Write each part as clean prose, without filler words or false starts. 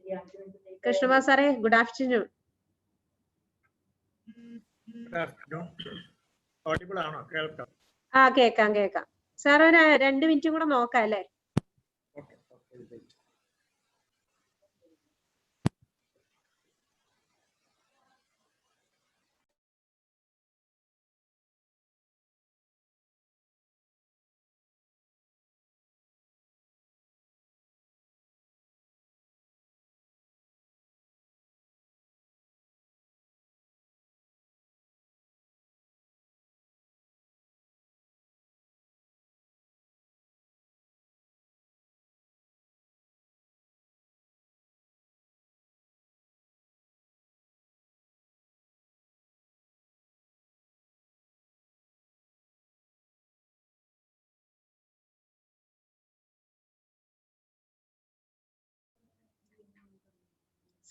Krishnava sare, good afternoon. Good afternoon. Audible ആണോ? കേൾക്കാം. കേക്കാം. സാർ ഒരു 2 മിനിറ്റും കൂടെ നോക്കാം അല്ലേ? Okay.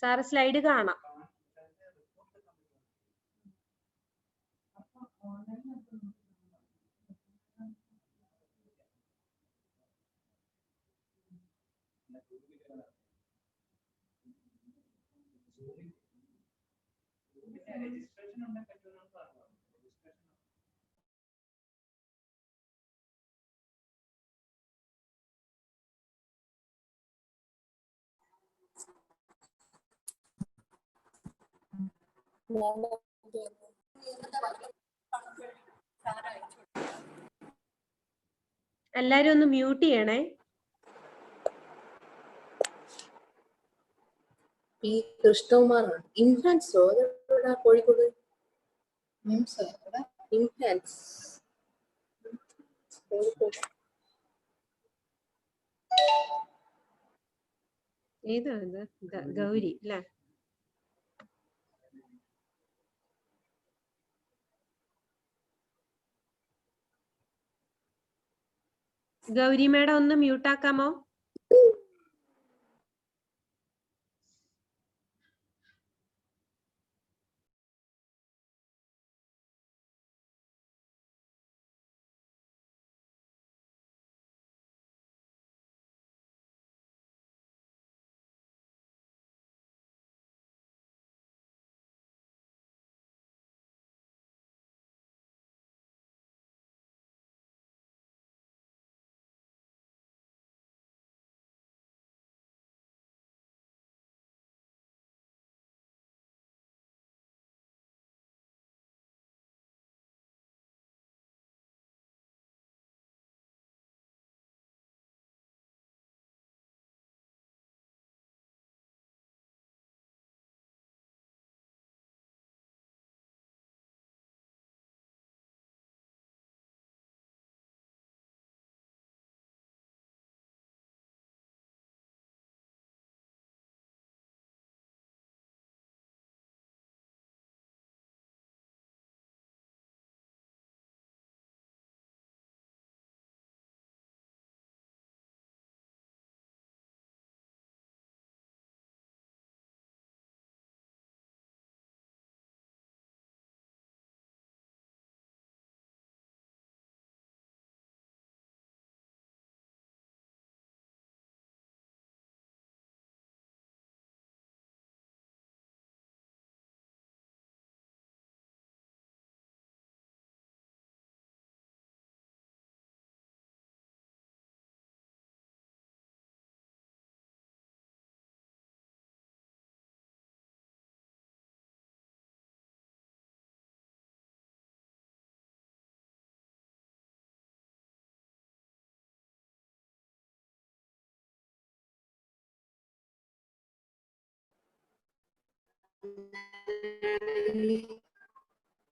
സാർ സ്ലൈഡ് കാണാം. എല്ലാരും ഒന്ന് മ്യൂട്ട് ചെയ്യണേ. പി കൃഷ്ണകുമാറാണ്. ഇൻഹാൻസോ കോഴിക്കോട് ഇൻഹാൻസ് ഏതാണ് ഗൗരി അല്ലേ? ഗൗരി മേഡം ഒന്ന് മ്യൂട്ട് ആക്കാമോ?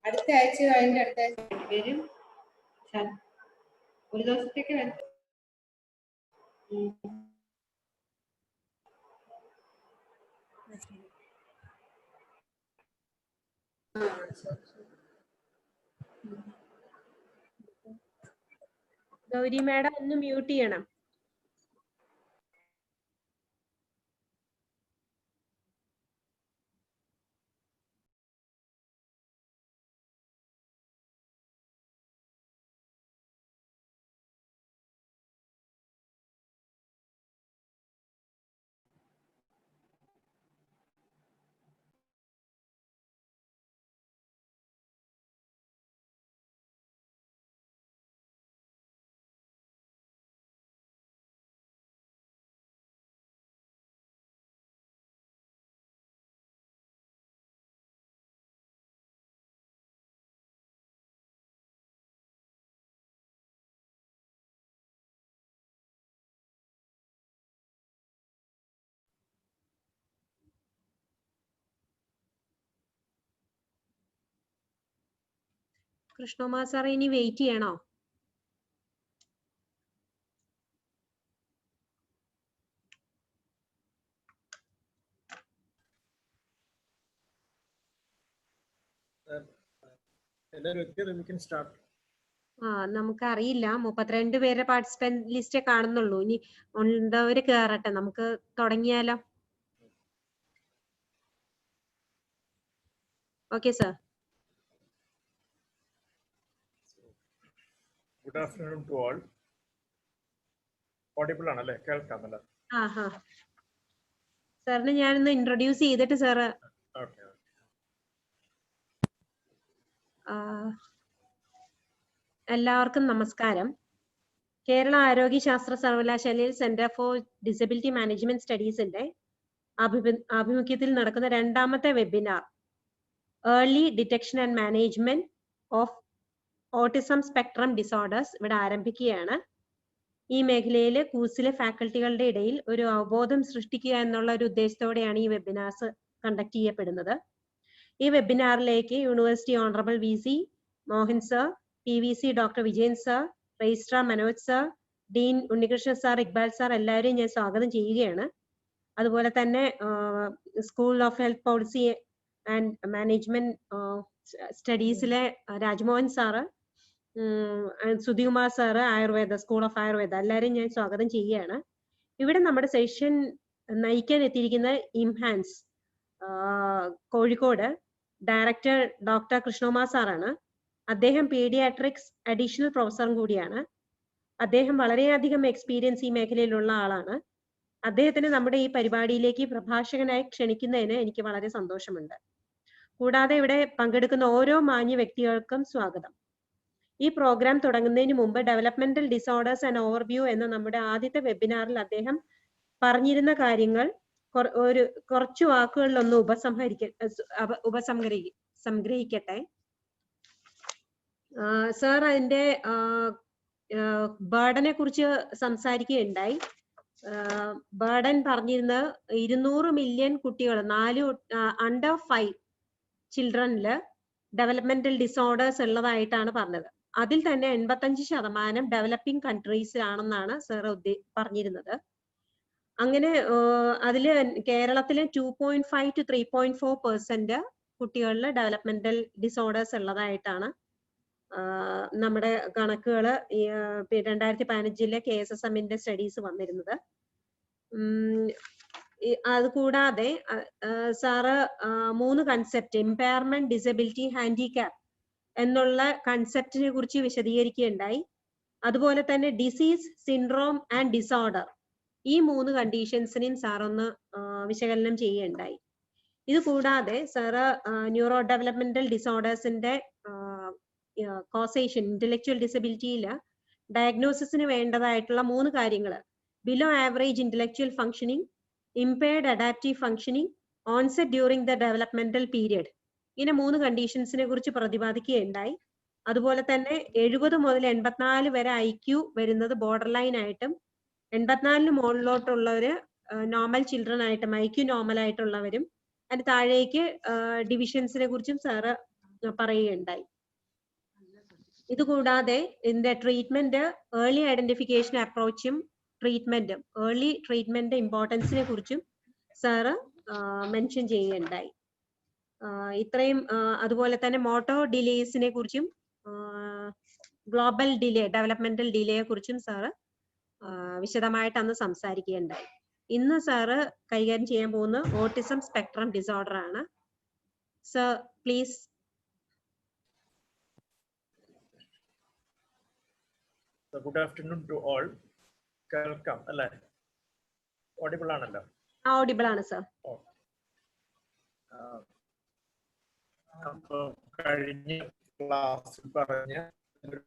അടുത്ത ആഴ്ച അതിന്റെ അടുത്ത വരും. ഒരു ദിവസത്തേക്ക് വരും. ഗൗരി മേഡം ഒന്ന് മ്യൂട്ട് ചെയ്യണം. കൃഷ്ണകുമാർ സാർ ഇനി വെയിറ്റ് ചെയ്യണോ? എല്ലാവരും എത്തിയത് we can start. നമുക്കറിയില്ല, 32 പേരുടെ പാർട്ടിസിപ്പന്റ് ലിസ്റ്റേ കാണുന്നുള്ളൂ. ഇനി ഉള്ളവര് കേറട്ടെ, നമുക്ക് തുടങ്ങിയാലോ? Okay sir. Good afternoon to all. Audible ആണല്ലേ? കേൾക്കാമല്ലോ? സാറിന് ഞാനൊന്ന് ഇൻട്രൊഡ്യൂസ് ചെയ്തിട്ട് സാറ്. ഓക്കെ. എല്ലാവർക്കും നമസ്കാരം. കേരള ആരോഗ്യശാസ്ത്ര സർവകലാശാലയിൽ സെന്റർ ഫോർ ഡിസബിലിറ്റി മാനേജ്മെന്റ് സ്റ്റഡീസിന്റെ ആഭിമുഖ്യത്തിൽ നടക്കുന്ന രണ്ടാമത്തെ webinar early detection and management of autism spectrum disorders ഇവിടെ ആരംഭിക്കുകയാണ്. ഈ മേഖലയിൽ കൂസിലെ ഫാക്കൽറ്റികളുടെ ഇടയിൽ ഒരു അവബോധം സൃഷ്ടിക്കുക എന്നുള്ള ഒരു ഉദ്ദേശത്തോടെയാണ് ഈ വെബിനാർസ് കണ്ടക്ട് ചെയ്യപ്പെടുന്നത്. ഈ വെബിനാറിലേക്ക് university honourable VC Mohan sir, PVC doctor Vijayan sir, registrar Manoj sir, dean Unnikrishnan sir, Iqbal sir എല്ലാവരെയും ഞാൻ സ്വാഗതം ചെയ്യുകയാണ്. അതുപോലെ തന്നെ school of health policy and management സ്റ്റഡീസിലെ Rajmohan sir, Sudhikumar sir, Ayurveda school of Ayurveda എല്ലാവരെയും ഞാൻ സ്വാഗതം ചെയ്യുകയാണ്. ഇവിടെ നമ്മുടെ സെഷൻ നയിക്കാൻ എത്തിയിരിക്കുന്ന ഇംഹാൻസ് കോഴിക്കോട് ഡയറക്ടർ ഡോക്ടർ കൃഷ്ണകുമാർ സാറാണ്. അദ്ദേഹം പീഡിയാട്രിക്സ് അഡീഷണൽ പ്രൊഫസറും കൂടിയാണ്. അദ്ദേഹം വളരെയധികം എക്സ്പീരിയൻസ് ഈ മേഖലയിലുള്ള ആളാണ്. അദ്ദേഹത്തിന് നമ്മുടെ ഈ പരിപാടിയിലേക്ക് പ്രഭാഷകനായി ക്ഷണിക്കുന്നതിന് എനിക്ക് വളരെ സന്തോഷമുണ്ട്. കൂടാതെ ഇവിടെ പങ്കെടുക്കുന്ന ഓരോ മാന്യ വ്യക്തികൾക്കും സ്വാഗതം. ഈ പ്രോഗ്രാം തുടങ്ങുന്നതിന് മുമ്പ് ഡെവലപ്മെന്റൽ ഡിസോർഡേഴ്സ് ആൻഡ് ഓവർവ്യൂ എന്ന നമ്മുടെ ആദ്യത്തെ വെബിനാറിൽ അദ്ദേഹം പറഞ്ഞിരുന്ന കാര്യങ്ങൾ കുറച്ചു വാക്കുകളിലൊന്ന് സംഗ്രഹിക്കട്ടെ. സാർ അതിന്റെ ബേർഡനെ കുറിച്ച് സംസാരിക്കുകയുണ്ടായി. ബേർഡൻ പറഞ്ഞിരുന്നത് 200 മില്യൺ കുട്ടികൾ, അണ്ടർ 5 ചിൽഡ്രനില് ഡെവലപ്മെന്റൽ ഡിസോർഡേഴ്സ് ഉള്ളതായിട്ടാണ് പറഞ്ഞത്. അതിൽ തന്നെ 85% ഡെവലപ്പിംഗ് കൺട്രീസ് ആണെന്നാണ് സാർ പറഞ്ഞിരുന്നത്. അങ്ങനെ അതില് കേരളത്തിലെ 2.5 to 3.4% കുട്ടികളിൽ ഡെവലപ്മെന്റൽ ഡിസോർഡേഴ്സ് ഉള്ളതായിട്ടാണ് നമ്മുടെ കണക്കുകൾ 2015 KSSMന്റെ സ്റ്റഡീസ് വന്നിരുന്നത്. അതുകൂടാതെ sir 3 concept, impairment, disability, handicap എന്നുള്ള കൺസെപ്റ്റിനെ കുറിച്ച് വിശദീകരിക്കുകയുണ്ടായി. അതുപോലെ തന്നെ ഡിസീസ്, സിൻഡ്രോം ആൻഡ് ഡിസോർഡർ, ഈ 3 കണ്ടീഷൻസിനെയും സാറൊന്ന് വിശകലനം ചെയ്യുകയുണ്ടായി. ഇത് കൂടാതെ സാറ് ന്യൂറോ ഡെവലപ്മെന്റൽ ഡിസോർഡേഴ്സിന്റെ കോസേഷൻ, ഇന്റലക്ച്വൽ ഡിസബിലിറ്റിയിൽ ഡയഗ്നോസിസിന് വേണ്ടതായിട്ടുള്ള 3 കാര്യങ്ങൾ, below average intellectual functioning, impaired adaptive functioning, onset during the developmental period, ഇങ്ങനെ 3 കണ്ടീഷൻസിനെ കുറിച്ച് പ്രതിപാദിക്കുകയുണ്ടായി. അതുപോലെ തന്നെ 70 മുതൽ 84 വരെ IQ വരുന്നത് ബോർഡർ ലൈൻ ആയിട്ടും 84 മുകളിലോട്ടുള്ളവര് നോർമൽ ചിൽഡ്രൻ ആയിട്ടും IQ നോർമൽ ആയിട്ടുള്ളവരും, അതിന് താഴേക്ക് ഡിവിഷൻസിനെ കുറിച്ചും സാറ് പറയുകയുണ്ടായി. ഇതുകൂടാതെ ഇതിന്റെ ട്രീറ്റ്മെന്റ്, ഏർലി ഐഡന്റിഫിക്കേഷൻ അപ്രോച്ചും ട്രീറ്റ്മെന്റും, ഏർലി ട്രീറ്റ്മെന്റ് ഇമ്പോർട്ടൻസിനെ കുറിച്ചും സാറ് മെൻഷൻ ചെയ്യുകയുണ്ടായി. ഇത്രയും അതുപോലെ തന്നെ മോട്ടോർ ഡിലേസിനെ കുറിച്ചും ഗ്ലോബൽ ഡിലേ, ഡെവലപ്മെന്റൽ ഡിലേയെ കുറിച്ചും സാറ് വിശദമായിട്ട് അന്ന് സംസാരിക്കുകയുണ്ടായി. ഇന്ന് സാറ് കൈകാര്യം ചെയ്യാൻ പോകുന്ന ഓട്ടിസം സ്പെക്ട്രം ഡിസോർഡർ ആണ്. Sir please. Good afternoon to all. കേൾക്കാം അല്ലേ? ഓഡിബിൾ ആണല്ലോ? ഓഡിബിൾ ആണ് സർ. അപ്പോൾ കഴിഞ്ഞ ക്ലാസ്സിൽ പറഞ്ഞ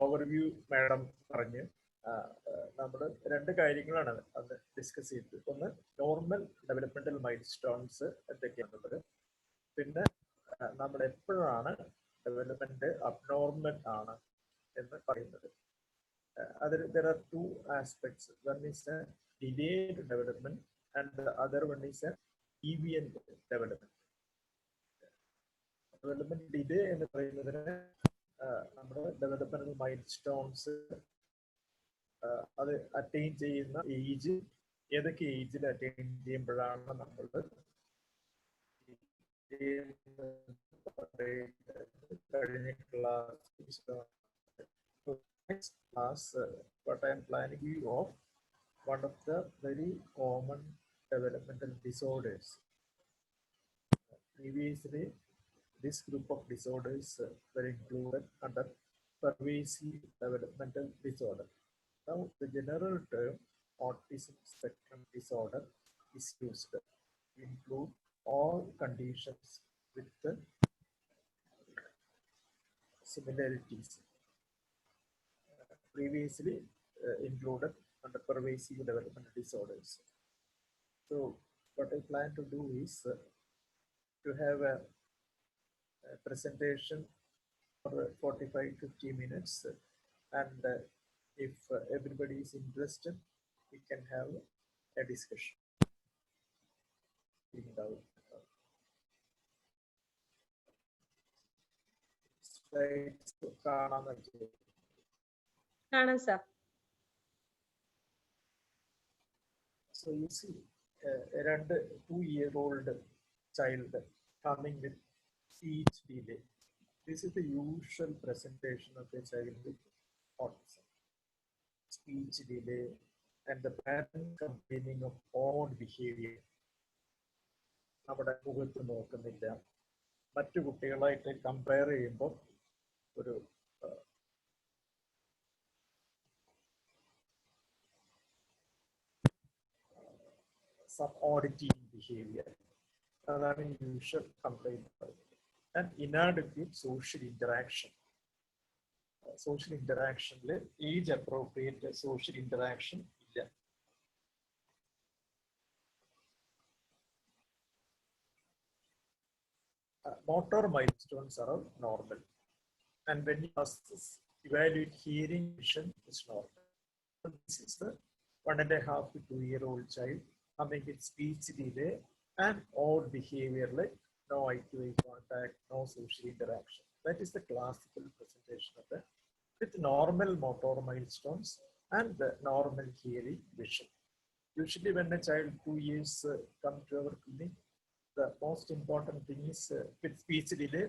ഓവർവ്യൂ മാഡം പറഞ്ഞു. നമ്മൾ 2 കാര്യങ്ങളാണ് അത് ഡിസ്കസ് ചെയ്തത്. ഒന്ന്, നോർമൽ ഡെവലപ്മെന്റൽ മൈൽ സ്റ്റോൺസ് എന്തൊക്കെയാണുള്ളത്, പിന്നെ നമ്മൾ എപ്പോഴാണ് ഡെവലപ്മെന്റ് അബ്നോർമൽ ആണ് എന്ന് പറയുന്നത്. അതിൽ there are 2 aspects. One is a delayed development and the other one is a deviant development. Development delay എന്ന് പറയുന്നതിന് നമ്മുടെ ഡെവലപ്മെന്റൽ മൈൽ സ്റ്റോൺസ് അത് അറ്റൈൻ ചെയ്യുന്ന ഏജ്, ഏതൊക്കെ ഏജിൽ അറ്റൈൻ ചെയ്യുമ്പോഴാണ് നമ്മൾ കഴിഞ്ഞ class, what I am planning you of one of the very common developmental disorders. Previously, this group of disorders were included under pervasive developmental disorder. Now, the general term autism spectrum disorder is used to include all conditions with the similarities previously included under pervasive developmental disorders. So, what I plan to do is to have a presentation for 45-50 minutes, and if everybody is interested, we can have a discussion. Slides കാണാം sir. So you see, around 2-year-old child coming with speech delay. This is the usual presentation of a child with autism. Speech delay and the parent complaining of odd behavior. നമ്മുടെ മുഖത്ത് നോക്കുന്നില്ല, മറ്റു കുട്ടികളായിട്ട് compare ചെയ്യുമ്പോൾ ഒരു some oddity in behavior. That's a usual complaint. And inadequate social interaction. Social interaction, age appropriate social interaction. Motor milestones are normal. And when you evaluate hearing, vision is normal. This is the 1.5 to 2-year-old child coming with speech delay and odd behavior like no eye-to-eye contact, no social interaction. That is the classical presentation of that, with normal motor milestones and the normal hearing, vision. Usually when a child 2 years come to our clinic, the most important thing is with speech delay,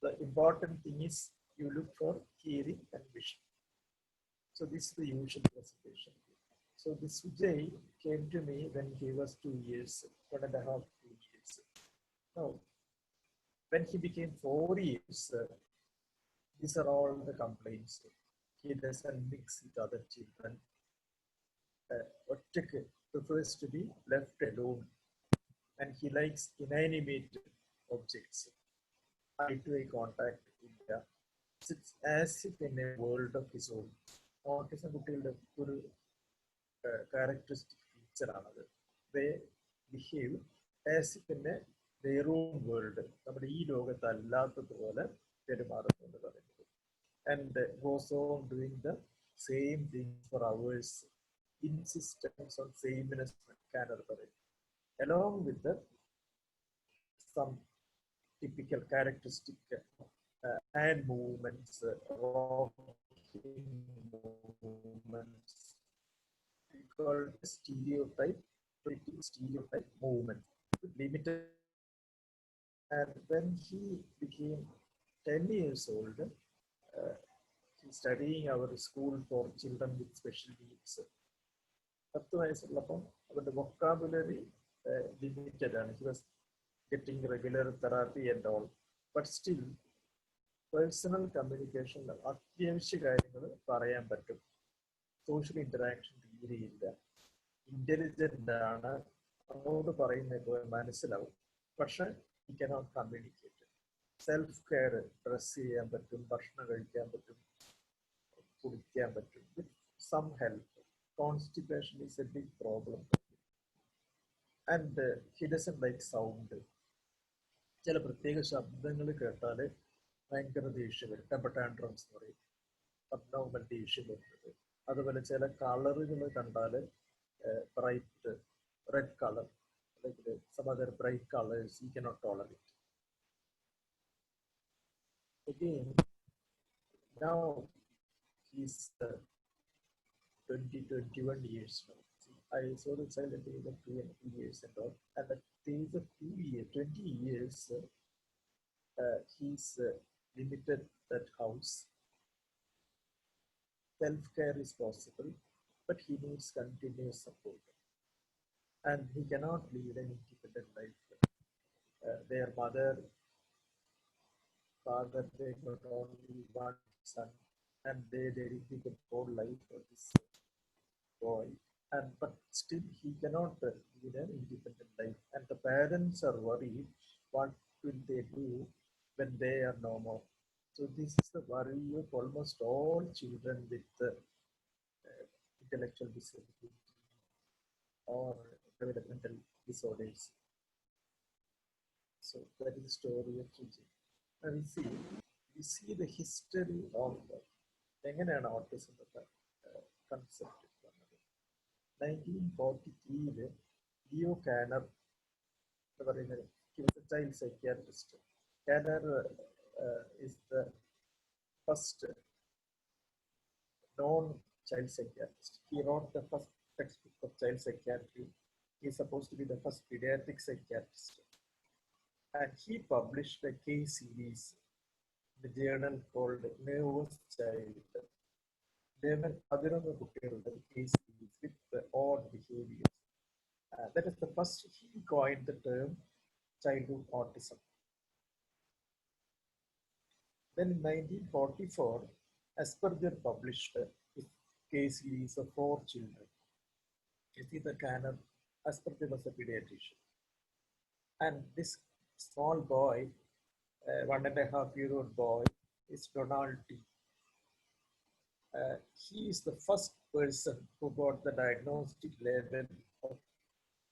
the important thing is you look for hearing and vision. So this is the usual presentation. So this Vijay came to me when he was 2 years, 1.5, 2 years. Now, when he became 4 years, these are all the complaints. He doesn't mix with other children. Ottek prefers to be left alone, and he likes inanimate objects. Eye-to-eye contact. It's as if in a world of his own. Autism kuട്ടികളുടെ characteristic feature another. They behave as if in their own world. And goes on doing the same thing for hours. Insistence on sameness along with the some typical characteristic hand movements, rocking movements. We call stereotype movement, limited. And when he became 10 years old, he's studying our school for children with special needs. 10 വയസ്സുള്ളപ്പോൾ അവരുടെ vocabulary limited, and he was getting regular therapy and all. But still, personal communication, അത്യാവശ്യ കാര്യങ്ങൾ പറയാൻ പറ്റും. Social interaction തീരെയില്ല. Intelligent ആണ്, അങ്ങോട്ട് പറയുന്നത് മനസ്സിലാവും, പക്ഷെ he cannot communicate. Self care, dress ചെയ്യാൻ പറ്റും, ഭക്ഷണം കഴിക്കാൻ പറ്റും, കുടിക്കാൻ പറ്റും, with some help. Constipation is a big problem. And he doesn't like sound. ചില പ്രത്യേക ശബ്ദങ്ങൾ കേട്ടാൽ ഭയങ്കര ദേഷ്യം വരും, ടെമ്പർ ടാൻട്രംസ് എന്ന് പറയും, അബ്നോർമൽ ദേഷ്യം വരുന്നത്. അതുപോലെ ചില കളറുകൾ കണ്ടാൽ ബ്രൈറ്റ് റെഡ് കളർ, അല്ലെങ്കിൽ some other bright colors he cannot tolerate. Again, Now he's 21 years now. See, I saw the child at the age of 2 years and all, and at the age of 2 years, 20 years, he's limited that house. Self-care is possible, but he needs continuous support, and he cannot lead an independent life. Their mother, father, they got only one son, and they dedicated whole life for this boy. And but still, he cannot lead an independent life, and the parents are worried. What will they do when they are no more? So this is the worry of almost all children with intellectual disability or developmental disorders. So that is the story of Gigi. And we see the history of എങ്ങനെയാണ് autism എന്ന concept വന്നത്. 1943 Leo Kanner എന്ന് പറയുന്ന child psychiatrist. Kanner is the first known child psychiatrist. He wrote the first textbook of child psychiatry. He is supposed to be the first pediatric psychiatrist. And he published a case series in the journal called Nervous Child. There were other case series with the odd behaviors. That is the first he coined the term childhood autism. Then in 1944, Asperger published his case series of 4 children. You see the canon, Asperger was a pediatrician. And this small boy, 1.5-year-old boy, is Donald T. He is the first person who got the diagnostic level of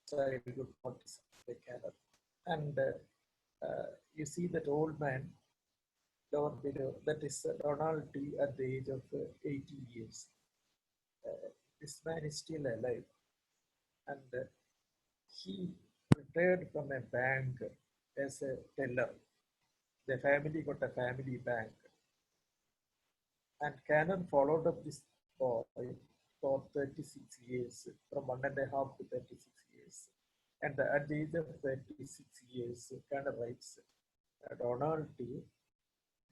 childhood autism by Canner. And you see that old man down below, that is Donald T at the age of 80 years. This man is still alive, and he retired from a bank as a teller. The family got a family bank, and Cannon followed up this boy for 36 years, from 1.5 to 36 years. And at the age of 36 years, Cannon writes, Donald T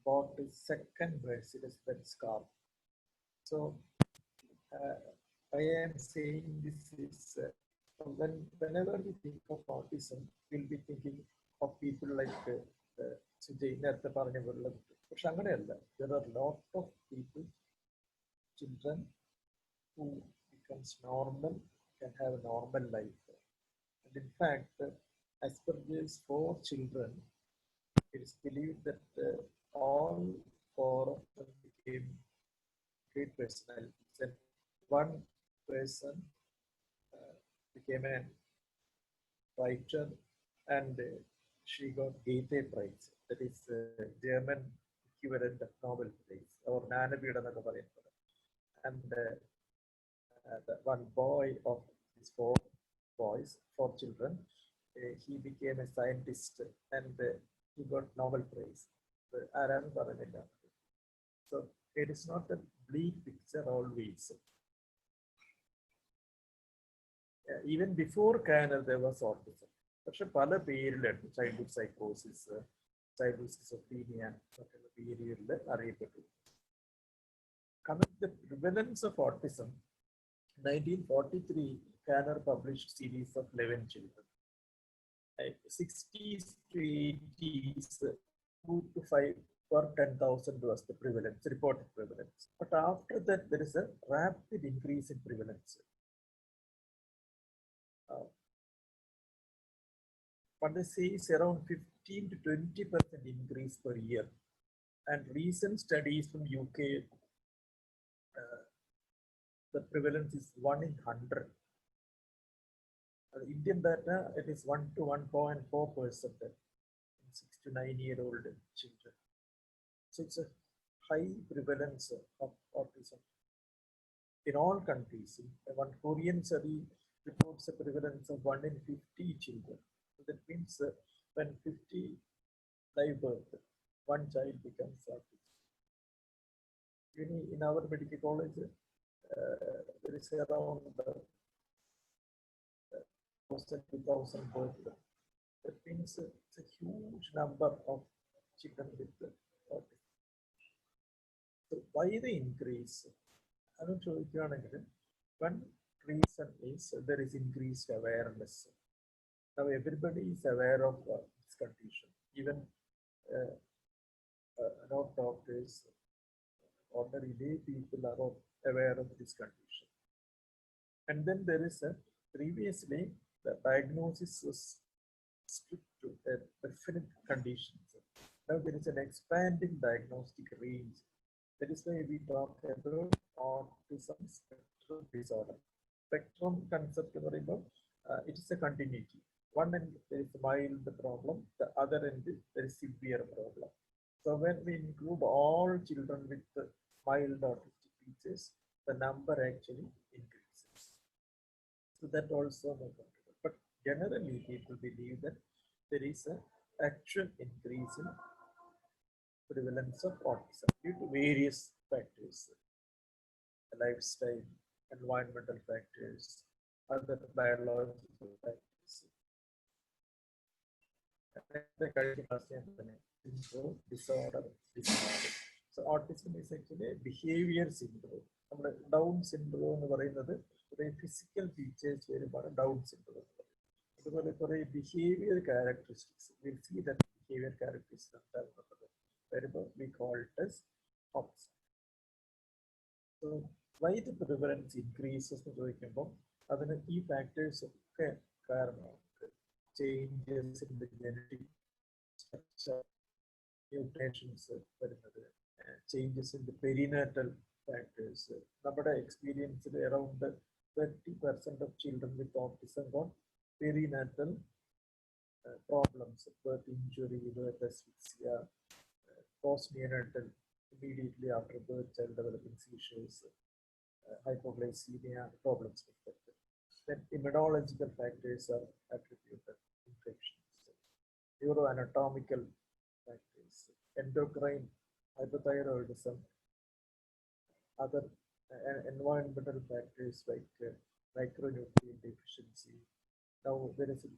bought his second Mercedes Benz car. So I am saying this is whenever we think of autism, we'll be thinking of people like Sujay നേരത്തെ പറഞ്ഞ പോലെ. പക്ഷെ അങ്ങനെയല്ല. There are a lot of people, children who becomes normal, can have a normal life. And in fact, Asperger's 4 children, it is believed that all 4 of them became great personalities, and one person became a writer, and she got Goethe Prize, that is German equivalent of Nobel Prize, or Nanabida. And the one boy of these 4 boys, 4 children, he became a scientist, and he got Nobel Prize. So it is not a bleak picture always. Even before Canner, there was autism. പക്ഷെ പല പേരിലുണ്ട്. Childhood സൈക്കോസിസ്, childhood schizophrenia മറ്റുള്ള പേരുകളിൽ അറിയപ്പെട്ടു. Coming to the prevalence of autism, 1943, Canner published series of 11 children. 60s to 80s, 2 to 5 per 10,000 was the prevalence, reported prevalence. But after that, there is a rapid increase in prevalence. What they say is around 15 to 20% increase per year. And recent studies from UK, the prevalence is 1 in 100. Indian data, it is 1 to 1.4% in 6 to 9-year-old children. So it's a high prevalence of autism in all countries. One Korean study reports a prevalence of 1 in 50 children. So that means when 50 live birth, 1 child becomes autistic. In our medical college, there is around 1,000 births. That means it's a huge number of children with autism. So why the increase? I don't know if you are agree. One reason is there is increased awareness. Now everybody is aware of this condition. Even not doctors, ordinary lay people are aware of this condition. And then there is previously the diagnosis was strict to a definite conditions. Now there is an expanding diagnostic range. That is why we talk about autism spectrum disorder. Spectrum concept, it is a continuity. One end there is mild problem, the other end there is severe problem. So when we include all children with mild autistic features, the number actually increases. So that also not considered. But generally people believe that there is an actual increase in prevalence of autism due to various factors, lifestyle, environmental factors, other biological factors. Syndrome, disorder. So autism is actually a behavior syndrome. Down syndrome physical features Down syndrome. Behavior characteristics. We'll see that behavior characteristics we call it as autism. So why the prevalence increases? Other key factors changes in the genetic structure, mutations, changes in the perinatal factors. Our experience around 30% of children with autism got perinatal problems, birth injury, birth asphyxia, post-neonatal, immediately after birth, child developing seizures, hypoglycemia, problems with that. Then immunological factors are attributed, infections, neuroanatomical factors, endocrine hypothyroidism, other environmental factors like micronutrient deficiency. Now there is a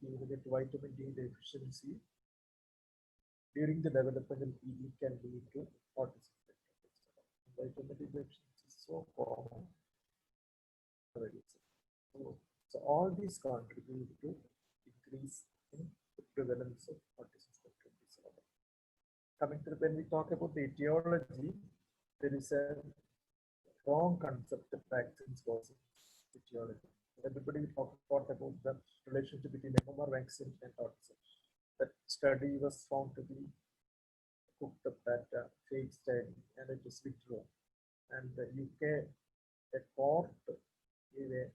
vitamin D deficiency during the developmental period can lead to autism. Vitamin D deficiency is so common. So all these contribute to increase in the prevalence of autism spectrum disorder. Coming to when we talk about the etiology, there is a wrong concept of vaccines causing etiology. Everybody talked about the relationship between MMR vaccine and autism. That study was found to be cooked up data, fake study, and it was withdrawn. And the UK, a court gave a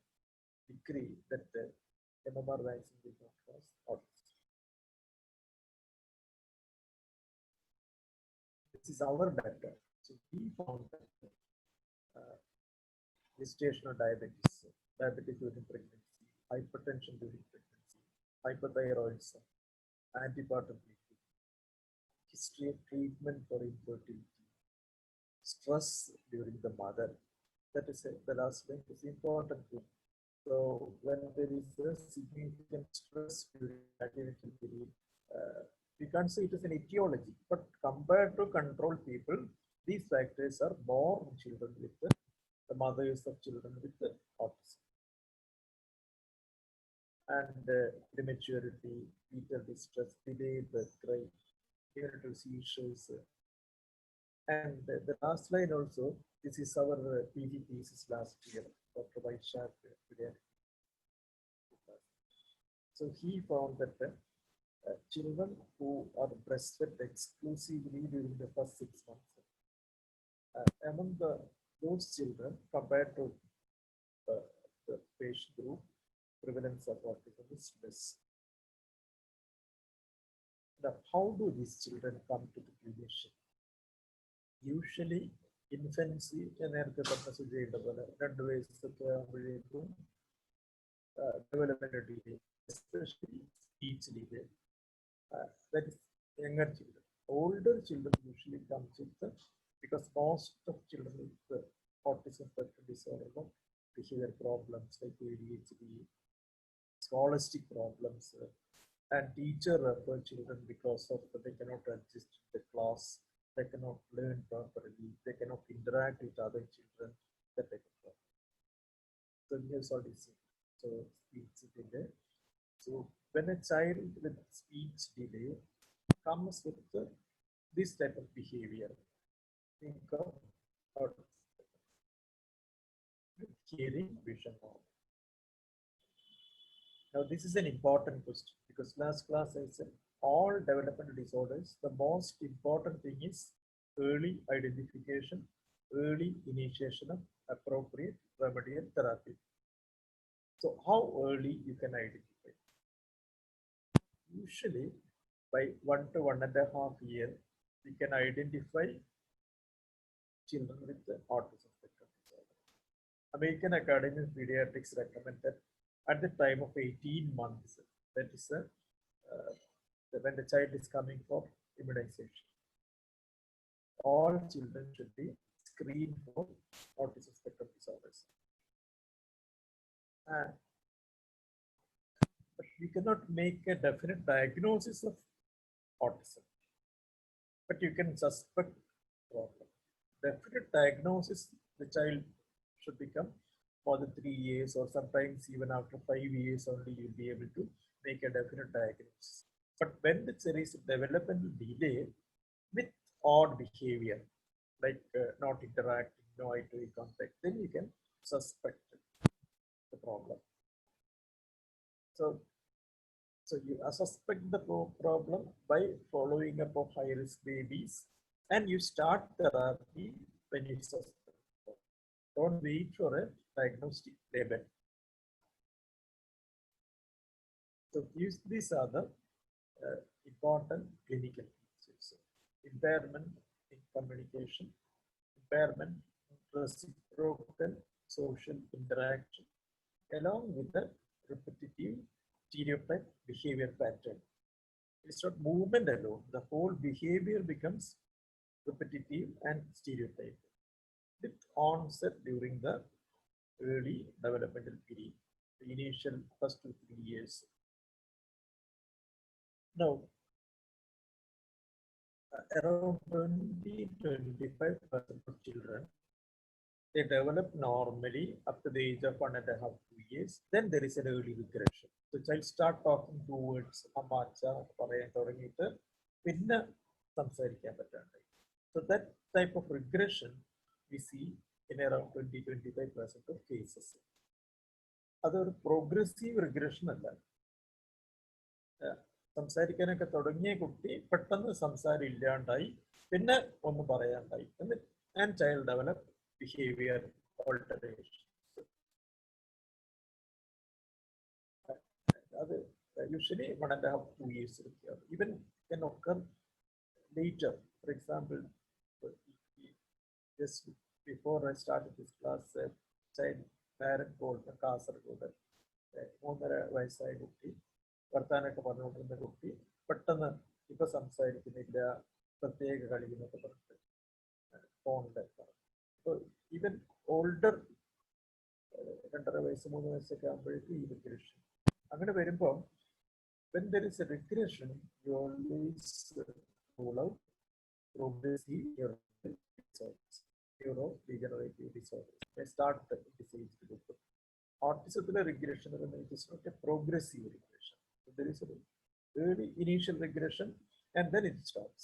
decree that the MMR vaccine did not cause autism. This is our data. So we found that gestational diabetes, diabetes during pregnancy, hypertension during pregnancy, hypothyroidism, antepartum bleeding, history of treatment for infertility, stress during the mother. That is the last thing is important thing. So when there is a significant stress during antenatal period, we can't say it is an etiology, but compared to control people, these factors are more in children with the mothers of children with autism. And prematurity, fetal distress, delayed birth rate, neonatal seizures. And the last line also, this is our PG thesis last year, Dr. Vaishak. So he found that children who are breastfed exclusively during the first 6 months, among those children compared to the patient group, prevalence of autism is less. Now, how do these children come to the clinician? Usually, infancy, developmental delay, especially speech delay, that is younger children. Older children usually come with the because most of children with autism spectrum disorder, behavior problems like ADHD, scholastic problems, and teacher refer children because of they cannot adjust to the class, they cannot learn properly, they cannot interact with other children, that type of problem. So here's what is it. So speech delay. So when a child with speech delay comes with this type of behavior, think of hearing, vision. Now, this is an important question because last class I said all developmental disorders, the most important thing is early identification, early initiation of appropriate remedial therapy. So, how early you can identify? Usually, by 1 to 1.5 years, we can identify children with the autism spectrum disorder. American Academy of Pediatrics recommend that at the time of 18 months, that is when the child is coming for immunization, all children should be screened for autism spectrum disorders. But we cannot make a definite diagnosis of autism, but you can suspect problem. Definite diagnosis, the child should become for the 3 years, or sometimes even after 5 years only you'll be able to make a definite diagnosis. But when there is a developmental delay with odd behavior, like not interacting, no eye-to-eye contact, then you can suspect the problem. So you suspect the problem by following up of high-risk babies, and you start therapy when you suspect. Don't wait for a diagnostic label. So these are the important clinical features. Impairment in communication, impairment in reciprocal social interaction, along with the repetitive stereotype behavior pattern. It's not movement alone. The whole behavior becomes repetitive and stereotyped, with onset during the early developmental period, the initial first 2 to 3 years. Now, around 20-25% of children, they develop normally up to the age of 1.5 to 2 years. Then there is an early regression. The child start talking 2 words, amacha, parayan തുടങ്ങിയിട്ട് പിന്നെ സംസാരിക്കാൻ പറ്റാണ്ടായി. So that type of regression we see in around 20-25% of cases. അതൊരു progressive regression അല്ല. സംസാരിക്കാനൊക്കെ തുടങ്ങിയ കുട്ടി പെട്ടെന്ന് സംസാരം ഇല്ലാണ്ടായി, പിന്നെ ഒന്നും പറയാണ്ടായി, and child develop behavior alteration. അത് usually 1.5 to 2 years. Even can occur later. For example, just before I started this class, child parent called Kasaragod 3.5 വയസ്സായ കുട്ടി, വർത്താനൊക്കെ പറഞ്ഞുകൊണ്ടിരുന്ന കുട്ടി പെട്ടെന്ന് ഇപ്പൊ സംസാരിക്കുന്നില്ല, പ്രത്യേക കളിക്കുന്നൊക്കെ പറഞ്ഞിട്ട് ഫോണിന്റെ. അപ്പോൾ ഈവൻ ഓൾഡർ 2.5 വയസ്സ് 3 വയസ്സൊക്കെ ആകുമ്പോഴേക്കും ഈ റിഗ്രഷൻ അങ്ങനെ വരുമ്പോൾ, when there is a regression, you always rule out progressive neurodegenerative disorders. They start at this age group. Autism regression is not a progressive regression. So there is an early initial regression and then it stops.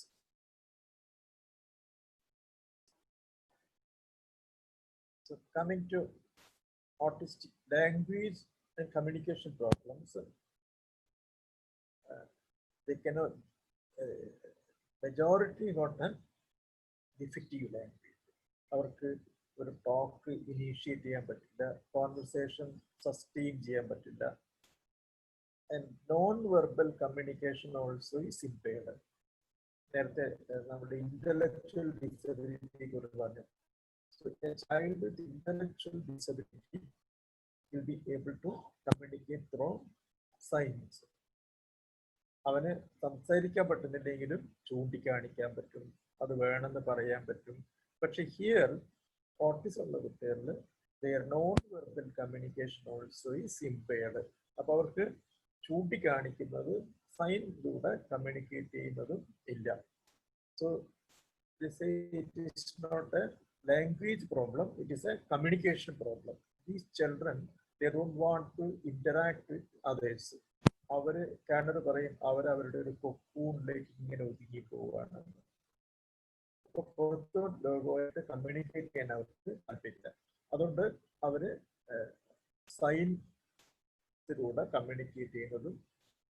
So coming to autistic language and communication problems, they cannot, majority got an defective language. അവർക്ക് ഒരു talk initiate ചെയ്യാൻ പറ്റില്ല, conversation sustain ചെയ്യാൻ പറ്റില്ല, and non verbal communication also is impaired. നേരത്തെ നമ്മുടെ intellectual disability കുറിച്ച് പറഞ്ഞു. So a child with intellectual disability will be able to communicate through signs. അവന് സംസാരിക്കാൻ പറ്റുന്നില്ലെങ്കിലും ചൂണ്ടിക്കാണിക്കാൻ പറ്റും, അത് വേണമെന്ന് പറയാൻ പറ്റും, പക്ഷെ ഹിയർ ഓട്ടിസം ഉള്ള കുട്ടികളിൽ their non-verbal communication also is impaired. അപ്പോൾ അവർക്ക് ചൂണ്ടിക്കാണിക്കുന്നത് സൈനിലൂടെ കമ്മ്യൂണിക്കേറ്റ് ചെയ്യുന്നതും ഇല്ല. So it is not a language problem, it is a communication problem. These children, they don't want to interact with others. അവര് കാനഡ പറയും അവരവരുടെ ഒരു കൊക്കൂണിലേക്ക് ഇങ്ങനെ ഒതുങ്ങി പോവുകയാണ്. അപ്പൊ പുറത്തോട്ട് ലോകമായിട്ട് കമ്മ്യൂണിക്കേറ്റ് ചെയ്യാൻ അവർക്ക് താല്പര്യമില്ല. അതുകൊണ്ട് അവര് സൈൻസിലൂടെ കമ്മ്യൂണിക്കേറ്റ് ചെയ്യുന്നതും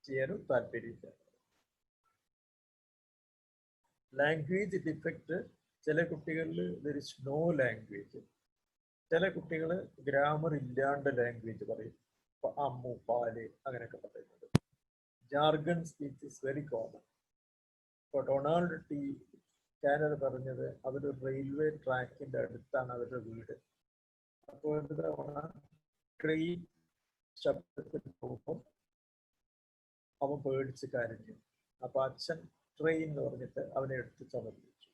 ചെയ്യാനും താല്പര്യമില്ല. ലാംഗ്വേജ് ഡിഫക്റ്റ് ചില കുട്ടികളിൽ ദർ ഇസ് നോ ലാംഗ്വേജ്. ചില കുട്ടികൾ ഗ്രാമർ ഇല്ലാണ്ട് ലാംഗ്വേജ് പറയും. അമ്മു പാല് അങ്ങനെയൊക്കെ പറയുന്നത്. Jargon speech is very common. ഇപ്പോൾ ഡൊണാൾഡ് ടി കാനർ പറഞ്ഞത് അവർ റെയിൽവേ ട്രാക്കിന്റെ അടുത്താണ് അവരുടെ വീട്. അപ്പോൾ ഒരു തവണ ട്രെയിൻ ശബ്ദത്തിൽ പോകുമ്പോൾ അവൻ പേടിച്ച് കരഞ്ഞു. അപ്പൊ അച്ഛൻ ട്രെയിൻ എന്ന് പറഞ്ഞിട്ട് അവനെ എടുത്ത് ചുമപ്പിച്ചു.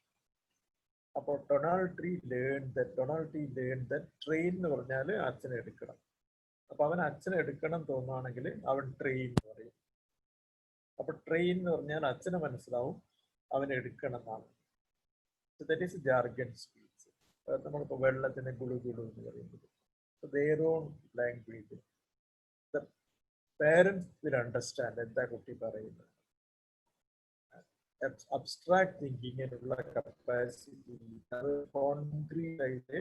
അപ്പോൾ Donald T learn that train എന്ന് പറഞ്ഞാൽ അച്ഛനെ എടുക്കണം. അപ്പൊ അവൻ അച്ഛനെ എടുക്കണം തോന്നുകയാണെങ്കിൽ അവൻ ട്രെയിൻ എന്ന് പറയും. അപ്പൊ ട്രെയിൻ എന്ന് പറഞ്ഞാൽ അച്ഛനെ മനസ്സിലാവും അവനെ എടുക്കണം എന്നാണ്. That is jargon speech. നമ്മളിപ്പോ വെള്ളത്തിന് ഗുളു ഗുളു എന്ന് പറയുന്നത്. their own language. The parents will understand എന്താ കുട്ടി പറയുന്നത്. അബ്സ്ട്രാക്ട് തിങ്കിങ്ങിനുള്ള കപ്പാസിറ്റി അത് കോൺക്രീറ്റ് ആയിട്ട്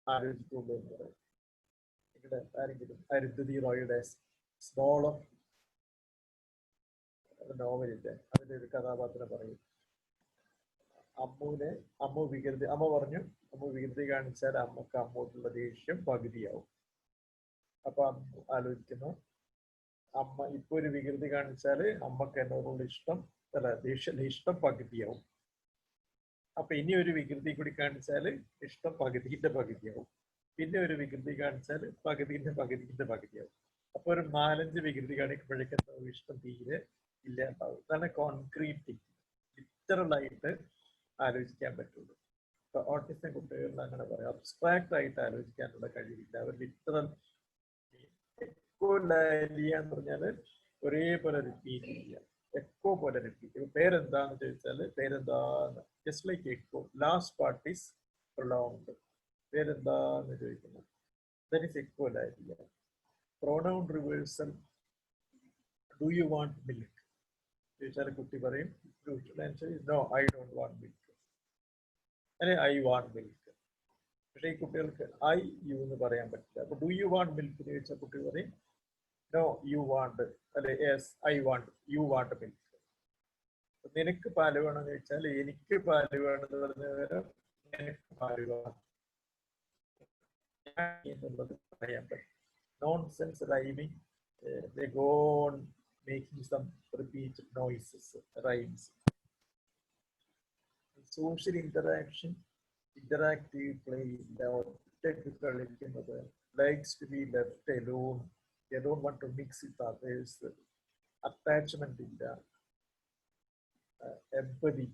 ആലോചിക്കുള്ളൂ എന്ന് പറയും. ഇവിടെ ആരെങ്കിലും അരുന്ധതി റോയുടെ സ്മോൾ ഓഫ് നോവലില്ലേ അതിന്റെ ഒരു കഥാപാത്രം പറയും. അമ്മു വികൃതി കാണിച്ചാൽ അമ്മക്ക് അമ്മോട്ടുള്ള ദേഷ്യം പകുതിയാവും. അപ്പൊ അമ്മ ആലോചിക്കുന്നു അമ്മ ഇപ്പൊ ഒരു വികൃതി കാണിച്ചാല് അമ്മക്ക് എന്നോടുള്ള ഇഷ്ടം പകുതിയാവും. അപ്പൊ ഇനി ഒരു വികൃതി കൂടി കാണിച്ചാല് ഇഷ്ടം പകുതിയാവും. പിന്നെ ഒരു വികൃതി കാണിച്ചാൽ പകുതിയാവും. അപ്പൊ ഒരു 4-5 വികൃതി കാണിക്കുമ്പോഴേക്കും ഇഷ്ടം തീരെ ഇല്ലാണ്ടാവും. അതാണ് കോൺക്രീറ്റ് ലിറ്ററലായിട്ട് ആലോചിക്കാൻ പറ്റുള്ളൂ. ഇപ്പൊ ഓട്ടിസം കുട്ടികളിൽ അങ്ങനെ പറയാം. അബ്സ്ട്രാക്ട് ആയിട്ട് ആലോചിക്കാനുള്ള കഴിവില്ല. അവർ ലിറ്ററൽ എന്ന് പറഞ്ഞാല് ഒരേപോലെ റിപ്പീറ്റ് ചെയ്യുക. എക്കോ പോലെ റിപ്പീറ്റ്. പേരെന്താന്ന് ചോദിച്ചാല് പേരെന്താന്ന് just like echo. Last part is prolonged. പേരെന്താന്ന് ചോദിക്കുന്നത് that is echolalia. Pronoun reversal. Do you want milk ചോദിച്ചാൽ കുട്ടി പറയും no I don't want milk, അല്ലെ ഐ വാണ്ട് മിൽക്ക്. പക്ഷെ ഈ കുട്ടികൾക്ക് ഐ യു എന്ന് പറയാൻ പറ്റില്ല. അപ്പൊ ഡു യു വാണ്ട് മിൽക്ക് എന്ന് ചോദിച്ചാൽ കുട്ടി പറയും നോ യു വാണ്ട്, അല്ലെ yes I want, U want milk. നിനക്ക് പാല് വേണമെന്ന് ചോദിച്ചാൽ എനിക്ക് പാല് വേണമെന്ന് പറഞ്ഞ നേരം നിനക്ക് പാല് വേണം എന്നുള്ളത് പറയാൻ പറ്റും. Nonsense rhyming. They go on making some repeated noises, rhymes. Social interaction, interactive play, likes to be left alone. They don't want to mix with others. Attachment illa, empathy,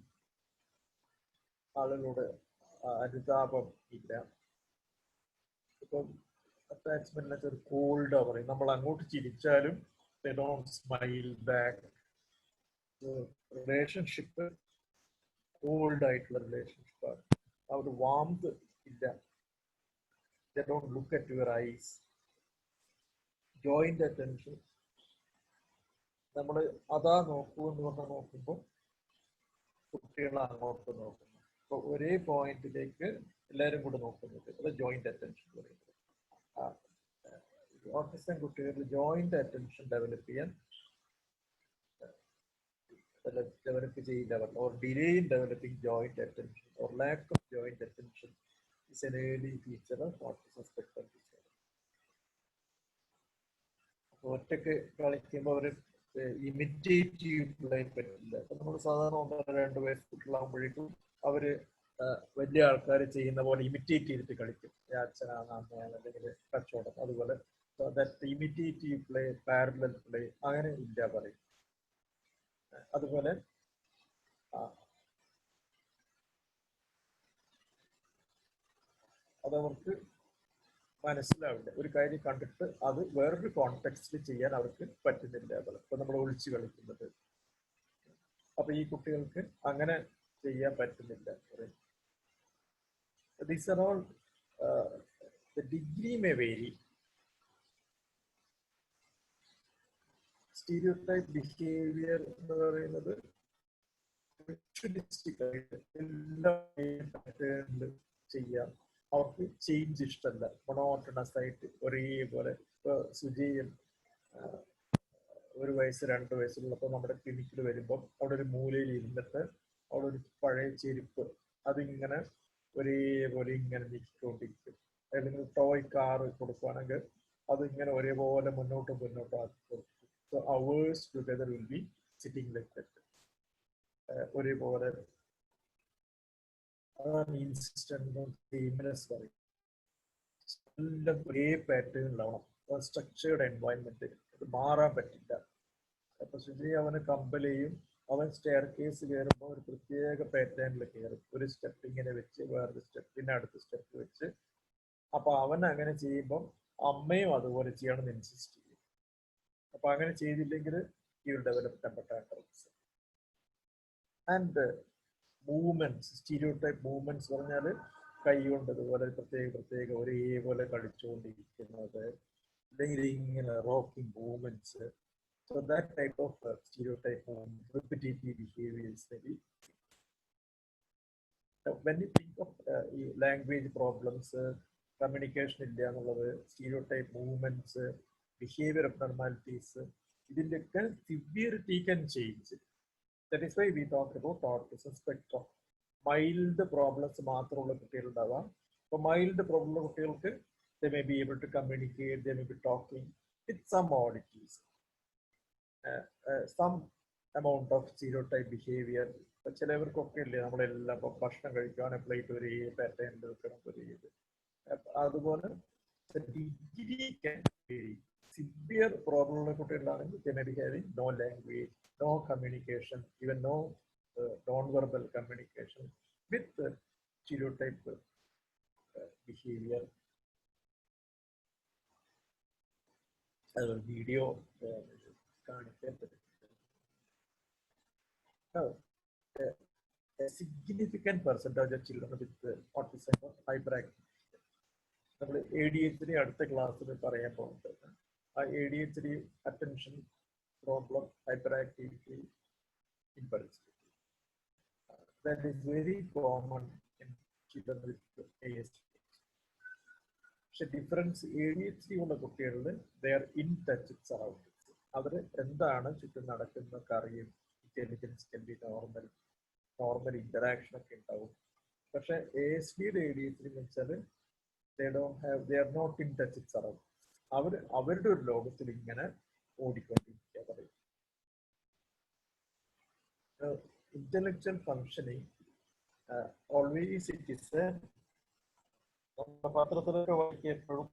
ആളുകളുടെ അനുതാപം ഇല്ല. ഇപ്പം അറ്റാച്ച്മെന്റിനൊക്കെ ഒരു കോൾഡാ പറയും. നമ്മൾ അങ്ങോട്ട് ചിരിച്ചാലും they don't smile back. Relationship cold ആയിട്ടുള്ള റിലേഷൻഷിപ്പാണ്. ആ ഒരു വാംത് ഇല്ല. they don't look at your eyes. joint attention. നമ്മൾ അതാ നോക്കൂ എന്ന് പറഞ്ഞാൽ നോക്കുമ്പോൾ കുട്ടികൾ അങ്ങോട്ട് നോക്കുന്നു. അപ്പൊ ഒരേ പോയിന്റിലേക്ക് എല്ലാവരും കൂടെ നോക്കുന്നത് അത് ജോയിന്റ് അറ്റൻഷൻ പറയുന്നത്. ഓട്ടിസം കുട്ടികളിൽ ജോയിന്റ് അറ്റൻഷൻ ഡെവലപ്പ് ചെയ്യില്ല. Or delay in developing joint attention or lack of joint attention is an early feature of autism spectrum disorder. അപ്പൊ ഒറ്റക്ക് കളിക്കുമ്പോൾ അവർ ഇമിറ്റേറ്റീവ് പ്ലേ പറ്റില്ല. അപ്പൊ നമ്മൾ സാധാരണ 1-2 വയസ്സ് കുട്ടികളാകുമ്പോഴേക്കും അവര് വലിയ ആൾക്കാർ ചെയ്യുന്ന പോലെ ഇമിറ്റേറ്റ് ചെയ്തിട്ട് കളിക്കും. അച്ഛനാണ് അമ്മയാണ് അല്ലെങ്കിൽ കച്ചവടം. അതുപോലെ ഇമിറ്റേറ്റീവ് പ്ലേ, പാരലൽ പ്ലേ അങ്ങനെ ഇല്ല പറയും. അതുപോലെ അതവർക്ക് മനസ്സിലാവില്ല. ഒരു കാര്യം കണ്ടിട്ട് അത് വേറൊരു കോണ്ടെക്സ്റ്റിൽ ചെയ്യാൻ അവർക്ക് പറ്റുന്നില്ല. ഇപ്പൊ നമ്മൾ ഒളിച്ചു കളിക്കുന്നത്, അപ്പൊ ഈ കുട്ടികൾക്ക് അങ്ങനെ ചെയ്യാൻ പറ്റുന്നില്ല. These are all the degree may vary. Stereotype behavior എന്ന് പറയുന്നത് ചെയ്യാം. അവർക്ക് ചേഞ്ച് ഇഷ്ടമല്ല, മൊണോട്ടണസ് ആയിട്ട് ഒരേപോലെ. ഇപ്പൊ സുജയും 1 വയസ്സ് 2 വയസ്സുള്ളപ്പോൾ നമ്മുടെ ക്ലിനിക്കിൽ വരുമ്പോൾ അവിടെ ഒരു മൂലയിൽ ഇരുന്നിട്ട് അവിടെ ഒരു പഴയ ചെരുപ്പ് അതിങ്ങനെ ഒരേപോലെ ഇങ്ങനെ നീക്കിക്കൊണ്ടിരിക്കും. അല്ലെങ്കിൽ ടോയ് കാറ് കൊടുക്കുകയാണെങ്കിൽ അതിങ്ങനെ ഒരേപോലെ മുന്നോട്ടും ആക്കി കൊടുക്കും. So hours together will be sitting like that. ഒരേപോലെ ഇൻസിസ്റ്റൻസ് പറയും. എല്ലാം ഒരേ പാറ്റേണിലാവണം. സ്ട്രക്ചേർഡ് എൻവയൺമെന്റ്, അത് മാറാൻ പറ്റില്ല. അപ്പൊ സുജി അവന് കമ്പലെയും അവൻ സ്റ്റെയർ കേസ് കയറുമ്പോൾ ഒരു പ്രത്യേക പാറ്റേണിൽ കയറും. ഒരു സ്റ്റെപ്പ് ഇങ്ങനെ വെച്ച് വേറൊരു സ്റ്റെപ്പിന് അടുത്ത സ്റ്റെപ്പ് വെച്ച്. അപ്പൊ അവൻ അങ്ങനെ ചെയ്യുമ്പോൾ അമ്മയും അതുപോലെ ചെയ്യണമെന്ന് ഇൻസിസ്റ്റ് ചെയ്യും. അപ്പൊ അങ്ങനെ ചെയ്തില്ലെങ്കിൽ ഈ ഒരു develop temper tantrums and movements. Stereotype movements പറഞ്ഞാൽ കൈ കൊണ്ട് ഇതുപോലെ പ്രത്യേക ഒരേപോലെ കളിച്ചുകൊണ്ടിരിക്കുന്നത്, അല്ലെങ്കിൽ ഇങ്ങനെ rocking movements. So that type of stereotype repetitive behaviors maybe. When you think of language problems, communication illa ennulladu, stereotype movements, behavior abnormalities, idinke severity can change. That is why we talk about autism spectrum. Mild problems മാത്രമുള്ള കുട്ടികൾ ഉണ്ടാവാം. അപ്പോൾ mild problem കുട്ടികൾക്ക് they may be able to communicate, they may be talking with some oddities. Some amount of stereotype behavior. ചിലവർക്കൊക്കെ ഇല്ലേ, നമ്മളെല്ലാം ഇപ്പൊ ഭക്ഷണം കഴിക്കാൻ പ്ലേറ്റ് ഒരേ പാറ്റേണിൽ വെക്കണം, അതുപോലെ സിവിയർ പ്രോബ്ലം ഉള്ള കുട്ടികളാണെങ്കിൽ they may be having no language, no communication, even no non-verbal communication with stereotype behavior. Video a significant percentage of children with autism or hyperactivity. നമ്മൾ ADHD അടുത്ത ക്ലാസ്സിൽ പറയാൻ പോകുന്നത്. ആ ADHD attention problem, hyperactivity, impulsivity. That is very common in children with ASD. പക്ഷെ difference ADHD ഉള്ള കുട്ടികളിൽ they are in touch with surroundings. അവർ എന്താണ് ചുറ്റും നടക്കുന്നതൊക്കെ അറിയും. Intelligence can be normal interaction ഒക്കെ ഉണ്ടാവും. പക്ഷെ ASDയുടെ ADHD എന്ന് വെച്ചാൽ they are not in touch with surroundings. അവരുടെ ഒരു ലോകത്തിൽ ഇങ്ങനെ ഓടിക്കൊണ്ടിരിക്കുക പറയും. Intellectual functioning always it is പത്രത്തിലൊക്കെ വായിക്കപ്പോഴും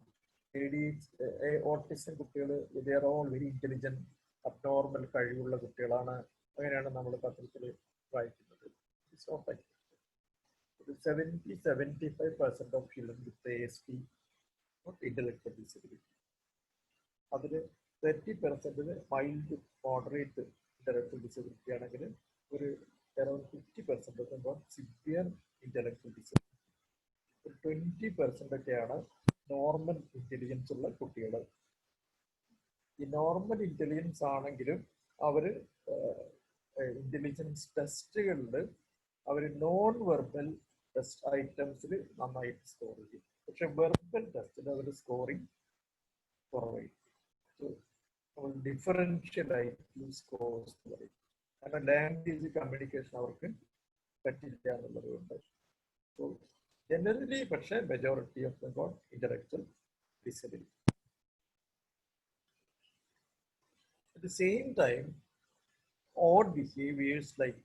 ഓട്ടിസം കുട്ടികൾ they are all very intelligent, abnormal കഴിവുള്ള കുട്ടികളാണ്, അങ്ങനെയാണ് നമ്മൾ പത്രത്തിൽ വായിക്കുന്നത്. 70-75% of children with ASD not intellectual disability. അതിൽ 30% മൈൽഡ് മോഡറേറ്റ് ഇന്റലക്ച്വൽ ഡിസബിലിറ്റി ആണെങ്കിൽ ഒരു around 50% സിവിയർ ഇന്റലക്ച്വൽ ഡിസബിലിറ്റി. 20% ഒക്കെയാണ് നോർമൽ ഇന്റലിജൻസ് ഉള്ള കുട്ടികൾ. ഈ നോർമൽ ഇന്റലിജൻസ് ആണെങ്കിലും അവർ ഇന്റലിജൻസ് ടെസ്റ്റുകളിൽ അവർ നോൺ വെർബൽ ടെസ്റ്റ് ഐറ്റംസിൽ നന്നായിട്ട് സ്കോർ ചെയ്യും. പക്ഷെ വെർബൽ ടെസ്റ്റിൽ അവർ സ്കോറിങ് കുറവായിരിക്കും. ഡിഫറൻഷ്യൽ ആയിട്ട് സ്കോർസ് പറയും. കാരണം ലാംഗ്വേജ് കമ്മ്യൂണിക്കേഷൻ അവർക്ക് പറ്റില്ല എന്നുള്ളത് കൊണ്ട്. സോ generally, പക്ഷേ majority of them got intellectual disability. At the same time, odd behaviors like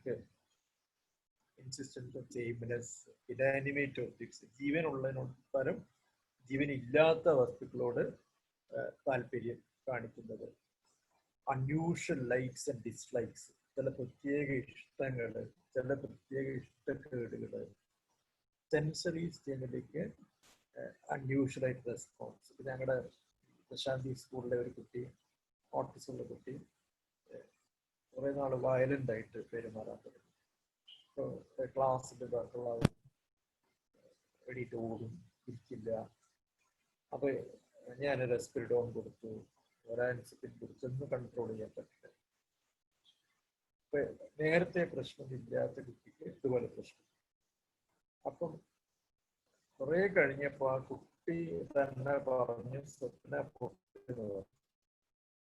insistence of sameness, inanimate objects, ജീവനുള്ളതിനോടൊപ്പം ജീവനില്ലാത്ത വസ്തുക്കളോട് താല്പര്യം കാണിക്കുന്നത്, unusual likes and dislikes, ചില പ്രത്യേക ഇഷ്ടങ്ങൾ, ചില പ്രത്യേക ഇഷ്ടക്കേടുകൾ, സെൻസറി സ്റ്റിമുലിക്ക് അൺയൂഷ്വൽ ആയിട്ട് റെസ്പോൺസ്. ഞങ്ങളുടെ പ്രശാന്തി സ്കൂളിലെ ഒരു കുട്ടി, ഓട്ടിസം ഉള്ള കുട്ടി, കുറെ നാൾ വയലന്റ് ആയിട്ട് പെരുമാറാൻ തുടങ്ങി. ഇപ്പോൾ ക്ലാസ്സിൽ എണീറ്റ് ഓടും, ഇരിക്കില്ല. അപ്പൊ ഞാൻ റെസ്പിരിഡോൺ കൊടുത്തു, ഒരാൻസിപ്പിൻ കൊടുത്തു, ഒന്നും കൺട്രോൾ ചെയ്യാൻ പറ്റില്ല. ഇപ്പൊ നേരത്തെ പ്രശ്നമില്ലാത്ത കുട്ടിക്ക് ഇതുപോലെ പ്രശ്നം. അപ്പം കുറെ കഴിഞ്ഞപ്പോ ആ കുട്ടി തന്നെ പറഞ്ഞു സ്വപ്ന പൊട്ട്.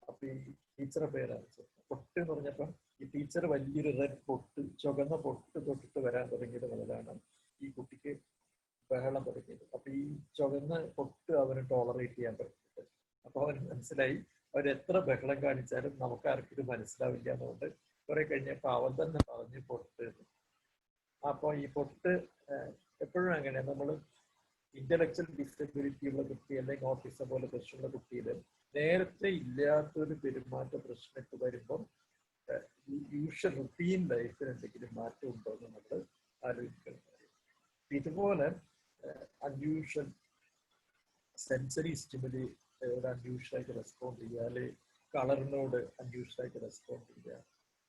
അപ്പൊ ഈ ടീച്ചറെ പേരാണ് പൊട്ട് എന്ന് പറഞ്ഞപ്പോ ഈ ടീച്ചർ വലിയൊരു റെഡ് പൊട്ട്, ചുവന്ന പൊട്ട് തൊട്ടിട്ട് വരാൻ തുടങ്ങിയത് മുതലാണ് ഈ കുട്ടിക്ക് ബഹളം തുടങ്ങിയത്. അപ്പൊ ഈ ചുവന്ന പൊട്ട് അവന് ടോളറേറ്റ് ചെയ്യാൻ പറ്റില്ല. അപ്പൊ അവന് മനസ്സിലായി അവർ എത്ര ബഹളം കാണിച്ചാലും നമുക്ക് ആർക്കും ഇത് മനസ്സിലാവില്ല എന്നുകൊണ്ട് കുറെ കഴിഞ്ഞപ്പോ അവൻ തന്നെ പറഞ്ഞു പൊട്ട്. അപ്പൊ ഈ പൊട്ട് എപ്പോഴും അങ്ങനെ നമ്മൾ ഇന്റലക്ച്വൽ ഡിസബിലിറ്റി ഉള്ള കുട്ടി അല്ലെങ്കിൽ ഓട്ടിസം പോലെ പ്രശ്നമുള്ള കുട്ടിയിൽ നേരത്തെ ഇല്ലാത്തൊരു പെരുമാറ്റ പ്രശ്നമൊക്കെ വരുമ്പം യൂഷ്വൽ റുട്ടീൻ ലൈഫിൽ എന്തെങ്കിലും മാറ്റം ഉണ്ടോ എന്ന് നമ്മൾ ആലോചിക്കണം. ഇതുപോലെ അൺയൂഷ്വൽ സെൻസറി സ്റ്റിമുലി അൺയൂഷ്വൽ ആയിട്ട് റെസ്പോണ്ട് ചെയ്യുക, അല്ലെങ്കിൽ കളറിനോട് അൺയൂഷ്വൽ ആയിട്ട് റെസ്പോണ്ട് ചെയ്യുക,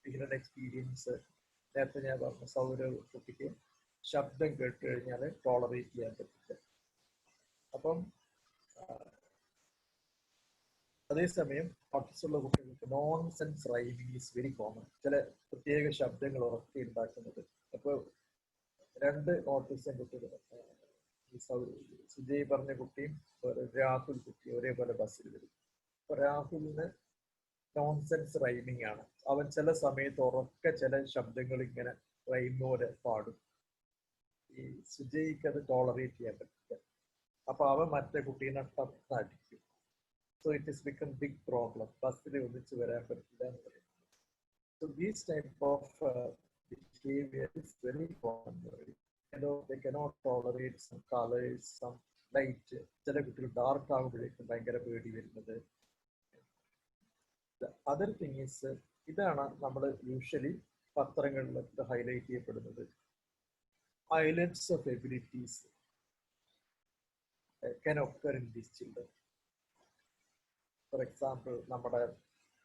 ഇങ്ങനെ എക്സ്പീരിയൻസ്. നേരത്തെ ഞാൻ പറഞ്ഞ സൗരവ് കുട്ടിക്ക് ശബ്ദം കേട്ട് കഴിഞ്ഞാൽ ടോളറേറ്റ് ചെയ്യാൻ പറ്റില്ല. അപ്പം അതേസമയം ഓട്ടിസമുള്ള കുട്ടികൾക്ക് non sense rhyming is very common. ചില പ്രത്യേക ശബ്ദങ്ങൾ ഉറക്കെ ഉണ്ടാക്കുന്നത്. അപ്പോൾ രണ്ട് ഓട്ടിസം കുട്ടികൾ, സുജയ് പറഞ്ഞ കുട്ടിയും രാഹുൽ കുട്ടിയും ഒരേപോലെ ബസ്സിൽ വരും. അപ്പൊ രാഹുലിന് നോൺസെൻസ് റൈമിംഗ് ആണ്. അവൻ ചില സമയത്ത് ഉറക്കെ ചില ശബ്ദങ്ങൾ ഇങ്ങനെ റൈമോടെ പാടും. ഈ സുജയ്ക്ക് അത് ടോളറേറ്റ് ചെയ്യാൻ പറ്റില്ല. അപ്പൊ അവൻ മറ്റേ കുട്ടീനെ അടിക്കും. So it is become big problem. ബസ്സിൽ ഒന്നിച്ച് വരാൻ പറ്റില്ല എന്ന് പറയുന്നത്. So these type of behavior is very common. They cannot tolerate some colors, some light. ചില കുട്ടികൾ ഡാർക്ക് ആകുമ്പോഴേക്കും ഭയങ്കര പേടി വരുന്നത്. അതർ തിങ് ഈസ്, ഇതാണ് നമ്മൾ യൂഷ്വലി പത്രങ്ങളിലൊക്കെ ഹൈലൈറ്റ് ചെയ്യപ്പെടുന്നത്. Islands of abilities can occur in these children. For example, നമ്മുടെ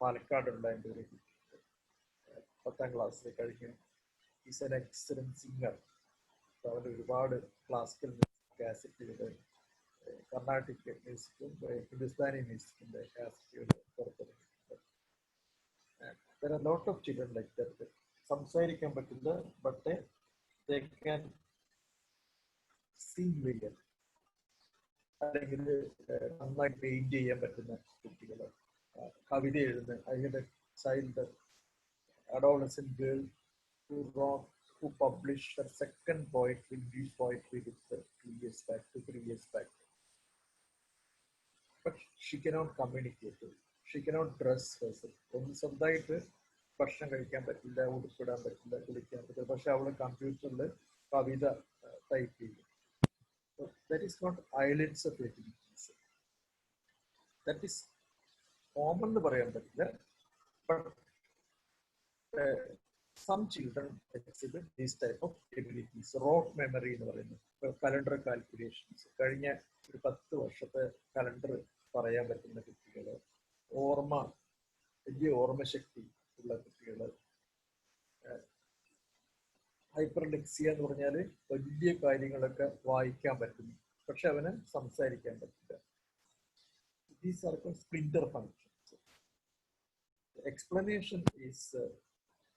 പാലക്കാടുള്ള എൻ്റെ ഒരു 10th ക്ലാസ്സിൽ കഴിഞ്ഞ് ഈസ് എൻ എക്സലന്റ് സിംഗർ. അവൻ്റെ ഒരുപാട് ക്ലാസിക്കൽ മ്യൂസിക് കാസറ്റുകൾ, കർണാട്ടിക് മ്യൂസിക്കും Hindustani മ്യൂസിക്കിൻ്റെ കാസറ്റുകൾ പുറത്തിറങ്ങിയിട്ടുണ്ട്. There are a lot of children like that. സംസാരിക്കാൻ പറ്റില്ല, but they can sing well. അല്ലെങ്കിൽ നന്നായി പെയിന്റ് ചെയ്യാൻ പറ്റുന്ന കുട്ടികൾ, കവിത എഴുതുന്ന, അതിൻ്റെ child adolescent girl who published her second poetry, English poetry, with 2 years back to 3 years back. But she cannot communicate. She cannot dress herself. ഒന്ന് സ്വന്തമായിട്ട് ഭക്ഷണം കഴിക്കാൻ പറ്റില്ല, ഉടുപ്പിടാൻ പറ്റില്ല, കുളിക്കാൻ പറ്റില്ല. പക്ഷെ അവള് കമ്പ്യൂട്ടറിൽ കവിത ടൈപ്പ് ചെയ്യും. That is not islands of abilities. That is common എന്ന് പറയാൻ പറ്റില്ല. But some children exhibit these type of abilities. Rote memory എന്ന് പറയുന്നത്, കലണ്ടർ കാൽക്കുലേഷൻസ്, കഴിഞ്ഞ ഒരു 10 വർഷത്തെ കലണ്ടർ പറയാൻ പറ്റുന്ന കുട്ടികൾ, വലിയ ഓർമ്മശക്തി ഉള്ള കുട്ടികൾ. ഹൈപ്പർലെക്സിയ എന്ന് പറഞ്ഞാൽ വലിയ കാര്യങ്ങളൊക്കെ വായിക്കാൻ പറ്റുന്നു, പക്ഷെ അവന് സംസാരിക്കാൻ പറ്റില്ല. These are called splinter functions. The explanation is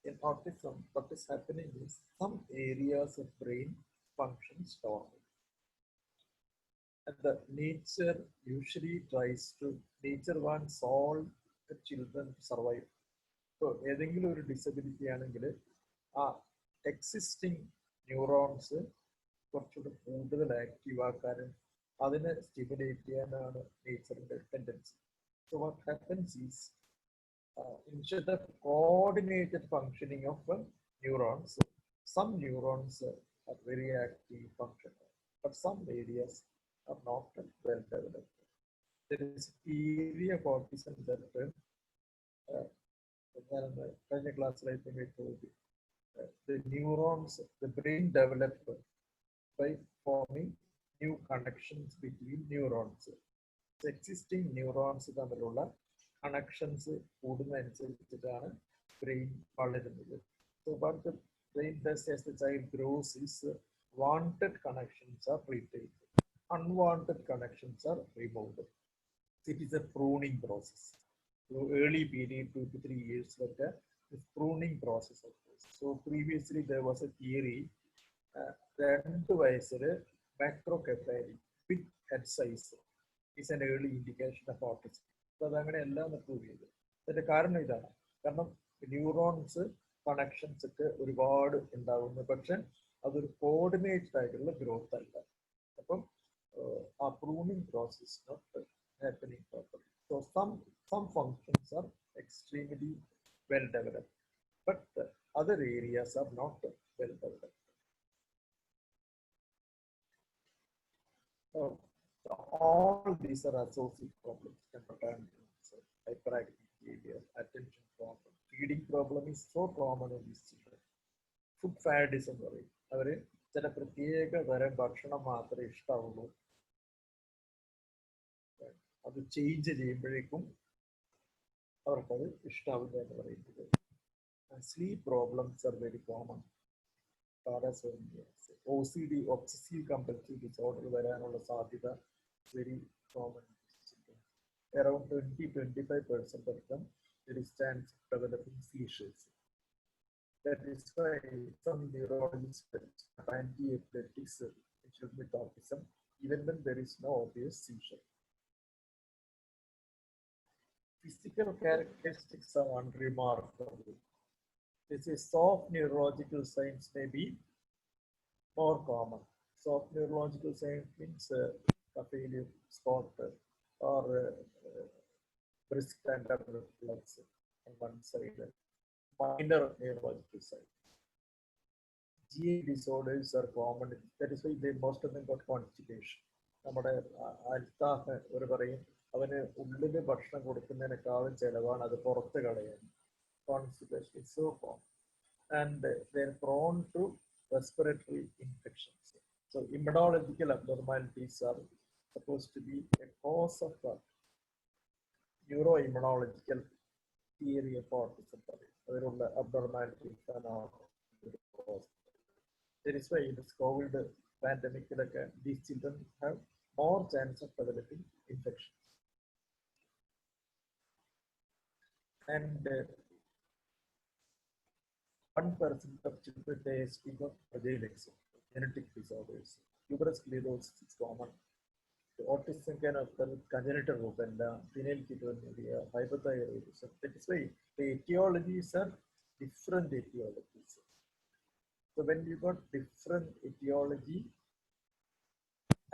in autism, what is happening is some areas of brain functions normally. And the nature usually tries to, nature wants all the children to survive. So, ഏതെങ്കിലും ഒരു disability ആണെങ്കിൽ ആ existing neurons കുറച്ചുകൂടി കൂടുതൽ active ആക്കാനും അതിനെ stimulate ചെയ്യാനാണ് നേച്ചറിന്റെ tendency. So what happens is instead of coordinated functioning of neurons, some neurons are very active functional, but some areas are not well developed. There is an area of autism that in the class I think I told you, the neurons, the brain developed by forming new connections between neurons. Existing neurons തമ്മിലുള്ള connections കൂടുന്നതനുസരിച്ചിട്ടാണ് brain വളരുന്നത്. So what the brain does as the child grows is wanted connections are retained, unwanted connections are removed. It is a pruning process. So early period, 2 to 3 years later, this pruning process occurs. So previously there was a theory, 2 വയസ്സിൽ macrocephaly, big head size is an early indication of autism. So അതങ്ങനെ എല്ലാം prove ചെയ്തു. അതിന്റെ കാരണം ഇതാണ്, കാരണം neurons connections ഒക്കെ ഒരുപാട് ഉണ്ടാവുന്നു, പക്ഷെ അതൊരു കോർഡിനേറ്റഡ് ആയിട്ടുള്ള ഗ്രോത്ത് അല്ല. അപ്പം ആ pruning process not happening properly. So some functions are extremely well developed, but other areas are not well developed. So all these are associated problems: temper tantrums, hyperactive behavior, attention problem. Feeding problem is so common in these children. Food fadism പറയും. അവര് ചില പ്രത്യേക തരം ഭക്ഷണം മാത്രമേ ഇഷ്ടമുള്ളൂ. അത് change ചെയ്യുമ്പോഴേക്കും അവർക്കത് ഇഷ്ടാവില്ല എന്ന് പറയുന്നത്. Sleep problems are very common. OCD, obsessive compulsive disorder വരാനുള്ള സാധ്യത very common. Around 20-25% of them, there is chance of developing seizures. That is why some neurologists have anti-epileptics in children with autism, even when there is no obvious seizure. Physical characteristics are unremarkable. This is soft neurological signs may be more common. Soft neurological signs means failure, spot, or brisk tender reflex on one side. Minor neurological signs. GA disorders are common. That is why most of them got constipation. നമ്മുടെ അൽത്താഫ് ഒരു പറയും, അവന് ഉള്ളിൽ ഭക്ഷണം കൊടുക്കുന്നതിനേക്കാളും ചെലവാണ് അത് പുറത്ത് കളയാൻ. Constipation is so common, and they're prone to respiratory infections. So immunological abnormalities are supposed to be a cause of neuroimmunological theory of autism. അതിലുള്ള abnormalities are not the cause. That is why in this COVID pandemic, these children have more chance of developing infections. And 1% of children with ASD got fragile X, genetic disorders. Tuberous sclerosis is common. The autism can occur with congenital rubella, phenylketonuria, hypothyroidism. That is why the etiologies are different etiologies. So when you got different etiology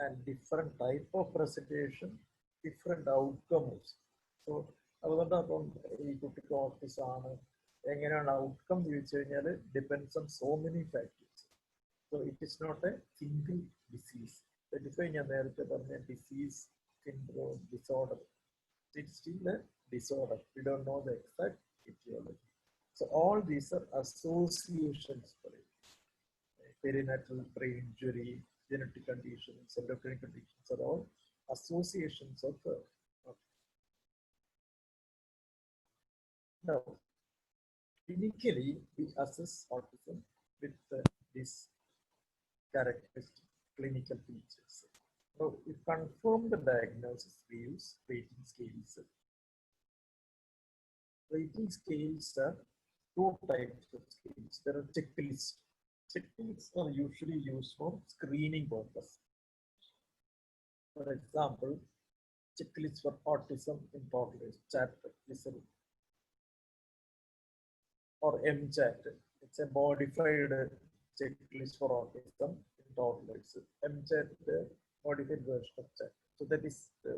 and different type of presentation, different outcomes. So അതുകൊണ്ടപ്പം ഈ കുട്ടിക്ക് autism ആണ്, എങ്ങനെയാണ് outcome ചോദിച്ചു കഴിഞ്ഞാൽ depends on so many factors. So it is not a single disease. That is why ഞാൻ നേരത്തെ പറഞ്ഞ disease, syndrome, disorder, it's still a disorder. We don't know the exact etiology. So all these are associations for it. Perinatal brain injury, genetic conditions, endocrine conditions are all associations of now, clinically, we assess autism with these characteristic clinical features. So, we confirm the diagnosis, we use rating scales. Rating scales are 2 types of scales. There are checklists. Checklists are usually used for screening purpose. For example, checklists for autism in toddlers, chapter, or MCHAT. It's a modified checklist for autism in toddlers. MCHAT, modified version of chat. So that is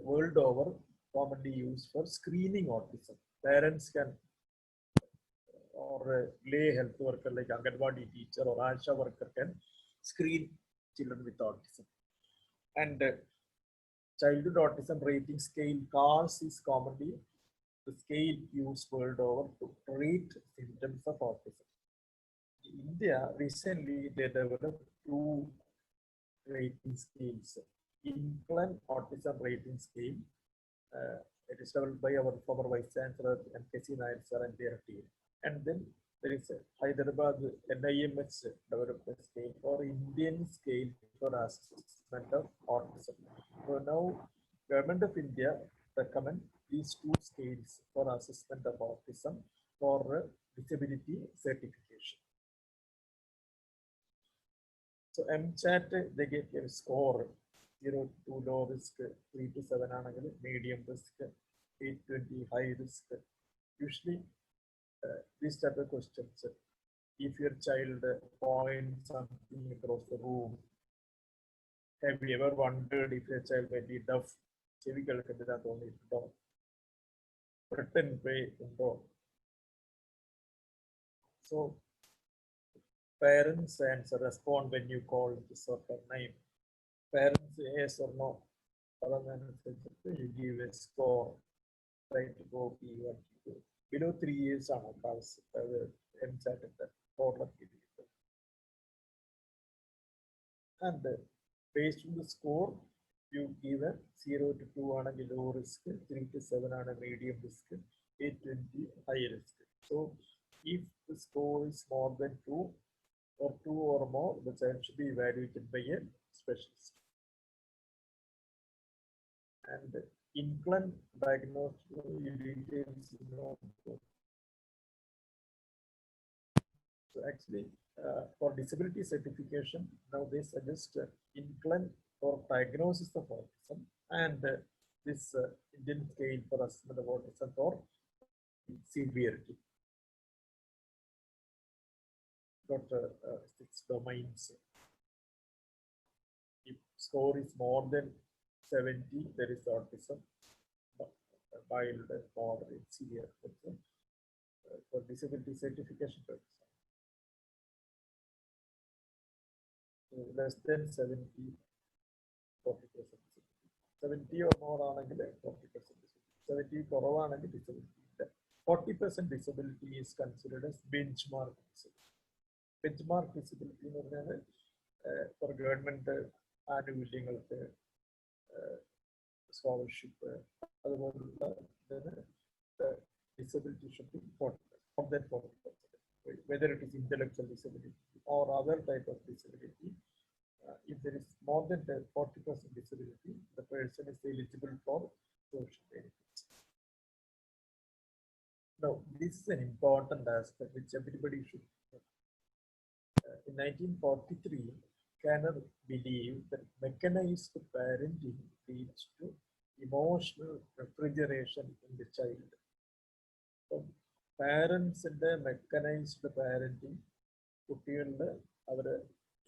world over commonly used for screening autism. Parents can, or lay health worker like Anganwadi teacher or Asha worker can screen children with autism. And childhood autism rating scale, CARS, is commonly the scale used world over to rate symptoms of autism. In India, recently they developed 2 rating scales. Inclin Autism Rating Scale. It is developed by our former Vice Chancellor M.K.C. Nair sir and their team. And then there is a Hyderabad NIMH developed a scale for Indian scale for assessment of autism. So now Government of India recommend these two scales for assessment of autism for disability certification. So MChat, they get a score 0 to low risk, 3 to 7 angle, medium risk, 820 high risk. Usually, these type of questions. If your child points something across the room, have you ever wondered if your child may be deaf? Written way. So parents answer, respond when you call the certain name. Parents yes or no. You give a score. Try to go P1. Below 3 years on a class, MChat in the total. And based on the score, you give a 0 to 2 on a low risk, 3 to 7 on a medium risk, 820 high risk. So if the score is more than 2 or 2 or more, the child should be evaluated by a specialist. And Inclin diagnostic details. So actually, for disability certification, now they suggest Inclin for diagnosis of autism and this Indian scale for assessment of autism for severity. Got 6 domains. If score is more than 70, there is autism, mild, moderate, severe. For disability certification purpose. Less than 70, 40%. 70 or more on 40%. 70 or 40% disability is considered as benchmark disability. Benchmark disability for government annual scholarship, disability should be 40%, more than 40%. Whether it is intellectual disability or other type of disability, if there is more than 40% disability, the person is eligible for social benefits. Now, this is an important aspect which everybody should know. In 1943, Kanner believed that mechanized parenting leads to emotional refrigeration in the child. So, parents in the mechanized parenting, കുട്ടികളുടെ അവരുടെ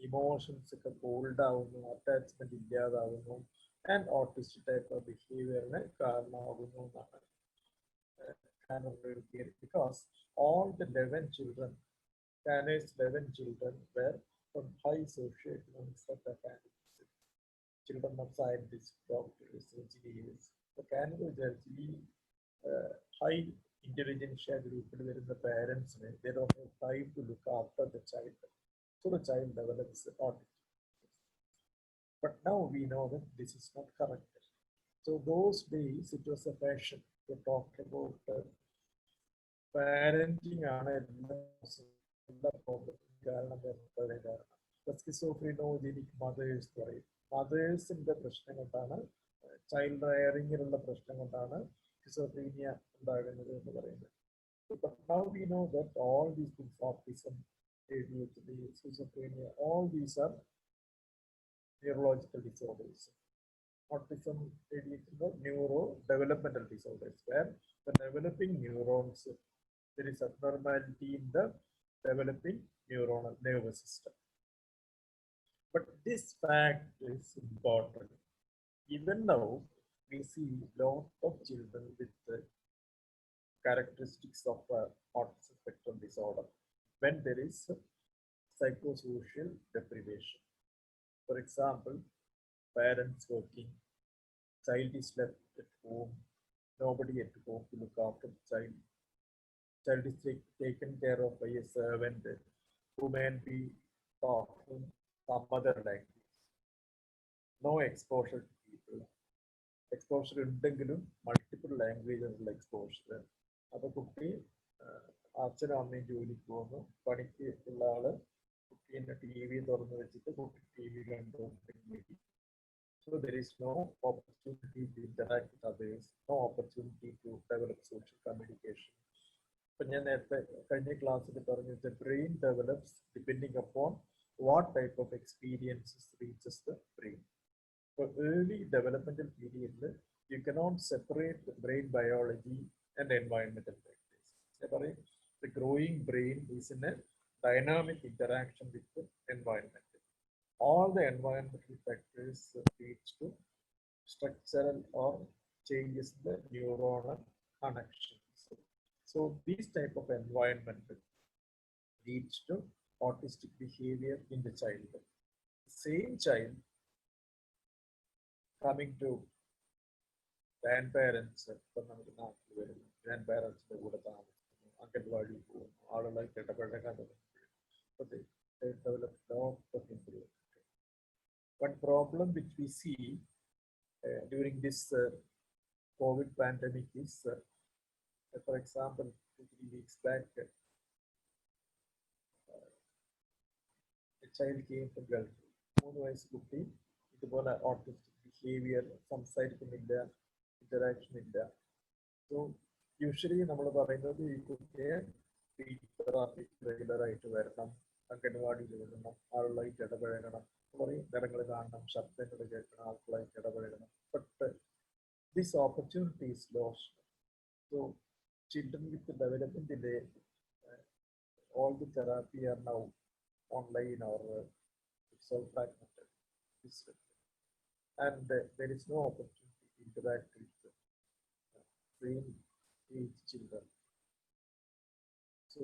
emotions ഒക്കെ cold ആവുന്നു, attachment ഇല്ലാതാവുന്നു, and autistic type of ബിഹേവിയറിന് കാരണമാകുന്നു എന്നാണ്. Because all the 11 children, Kanner's 11 children were from high socioeconomic families, children of scientists, doctors, engineers. The Kanner is actually high intelligence group in the parents, they don't have time to look after the child. So the child develops autism. But now we know that this is not correct. So those days it was a fashion to talk about parenting on a schizophrenic mothers. Mothers in the child rearing in the schizophrenia. But now we know that all these things, autism, ADHD, schizophrenia, all these are neurological disorders. Autism, ADHD, neurodevelopmental disorders, where the developing neurons, there is abnormality in the developing neuronal nervous system. But this fact is important. Even now, we see a lot of children with characteristics of autism spectrum disorder when there is psychosocial deprivation. For example, parents working, child is left at home, nobody at home to look after the child. Child is taken care of by a servant who may be talking some other language. no exposure to people. Exposure ഉണ്ടെങ്കിലും multiple ലാംഗ്വേജസിലുള്ള exposure. അപ്പൊ കുട്ടി അച്ഛനും അമ്മയും ജോലിക്ക് പോകുന്നു, പണിക്ക് ഉള്ള ആള് കുട്ടീനെ TV തുറന്നു വെച്ചിട്ട് കുട്ടി TV കണ്ടുകൊണ്ടിരിക്കും. So there is no opportunity to interact with others, no opportunity to develop social communication. ഇപ്പൊ ഞാൻ നേരത്തെ കഴിഞ്ഞ ക്ലാസ്സിൽ പറഞ്ഞു, the brain develops depending upon what type of experiences reaches the brain. For early developmental period, you cannot separate the brain biology and environmental factors. The growing brain is in a dynamic interaction with the environment. All the environmental factors leads to structural or changes in the neuronal connections. So these type of environment leads to autistic behavior in the child. Same child coming to grandparents, grandparents anganwadi പോകുന്നു, ആളുകളായിട്ട് ഇടപഴകാൻ തുടങ്ങുമ്പോൾ they develop lot of improvement. One problem which we see during this COVID pandemic is, for example, 2-3 weeks back, a child came from Gulf. 3 വയസ്സ് കുട്ടി ഇതുപോലെ autistic behaviour, സംസാരിക്കുന്നില്ല, interaction ഇല്ല. So usually നമ്മൾ പറയുന്നത് ഈ കുട്ടിയെ തെറാപ്പി റെഗുലറായിട്ട് വരണം, അംഗൻവാടിയിൽ വരണം, ആളുകളായിട്ട് ഇടപഴകണം, കുറേ നിറങ്ങൾ കാണണം, ശബ്ദങ്ങൾ കേൾക്കണം, ആളുകളായിട്ട് ഇടപഴകണം. But this opportunity is lost. So children with development delay, all the therapy are now online or it's all fragmented. And there is no opportunity to interact with brain age children. So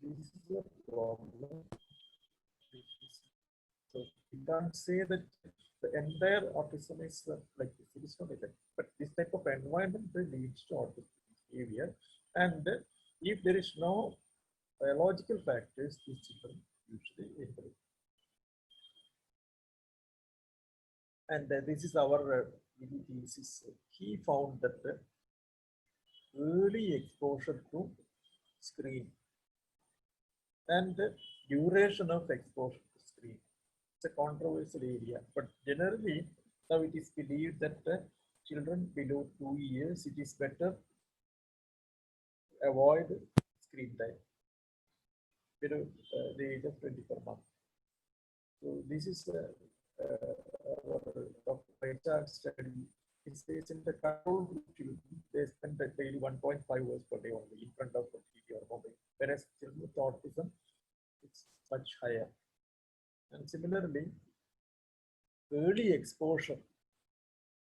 this is a problem. So we can't say that the entire autism is like this. It is not like that. But this type of environment leads to autistic behavior. And if there is no biological factors, these children usually improve. And this is our thesis. He found that early exposure to screen and duration of exposure to screen. It's a controversial area, but generally now it is believed that children below 2 years, it is better to avoid screen time below the age of 24 months. So this is Dr. Richard study. It says in the control group children, they spend daily 1.5 hours per day only in front of the TV or mobile, whereas children with autism, it's much higher. And similarly, early exposure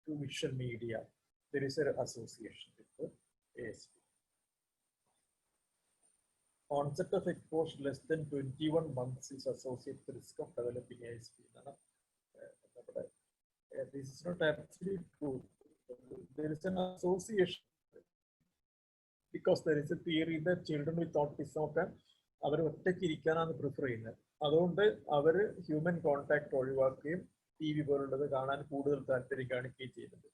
to visual media, there is an association with the ASD. Onset of exposure less than 21 months is associated with the risk of developing ASD. This is not absolutely true. There is an association because there is a theory that children with autism ഒക്കെ അവർ ഒറ്റയ്ക്ക് ഇരിക്കാനാണ് prefer ചെയ്യുന്നത്. അതുകൊണ്ട് our human contact ഒഴിവാക്കുകയും TV പോലുള്ളത് കാണാൻ കൂടുതൽ താല്പര്യം കാണിക്കുകയും ചെയ്യുന്നത്.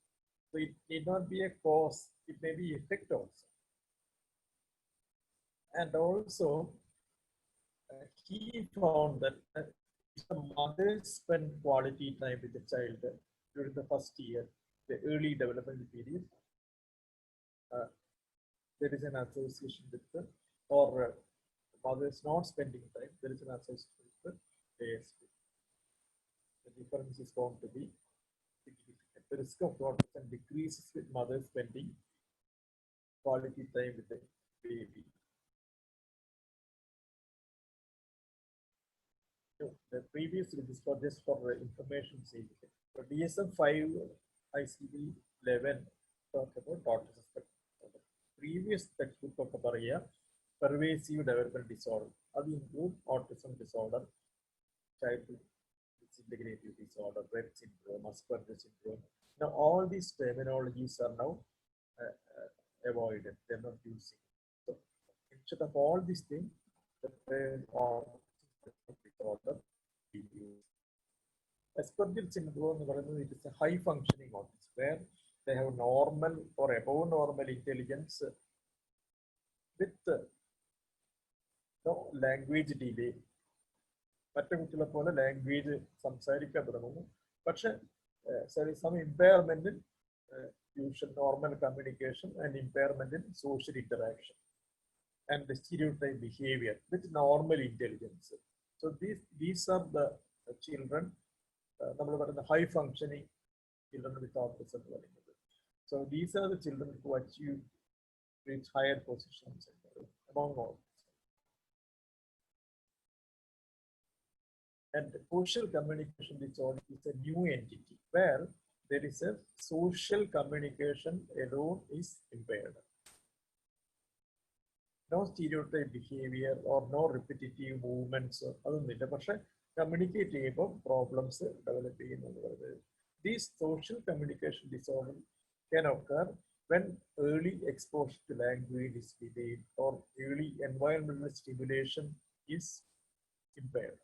So it need not be a cause, it may be effect also. And also he found that if the mother spend quality time with the child during the first year, the early developmental period, there is an association with the, or mother is not spending time, there is an association with the ASD. The difference is going to be significant. The risk of autism decreases with mother spending quality time with the baby. The previous, this was just for information sake. So DSM-5, ICD-11 talk about autism spectrum. The previous textbook of Paraya, pervasive developmental disorder. That includes autism disorder, childhood disintegrative disorder, Rett syndrome, Asperger syndrome. Now all these terminologies are now avoided. They're not using. So instead of all these things, the term autism disorder. Asperger syndrome it is a high functioning autism where they have normal or above normal intelligence with language delay. മറ്റു കുട്ടികളെ പോലെ language സംസാരിക്കാൻ തുടങ്ങുന്നു. പക്ഷെ some impairment in usual normal communication and impairment in social interaction and the stereotype behavior with normal intelligence. So these are the children, the high functioning children with autism. So these are the children who achieve reach higher positions among all. And social communication disorder is a new entity where there is a social communication alone is impaired. No stereotype behavior or no repetitive movements. Communicate problems develop. These social communication disorder can occur when early exposure to language is delayed or early environmental stimulation is impaired.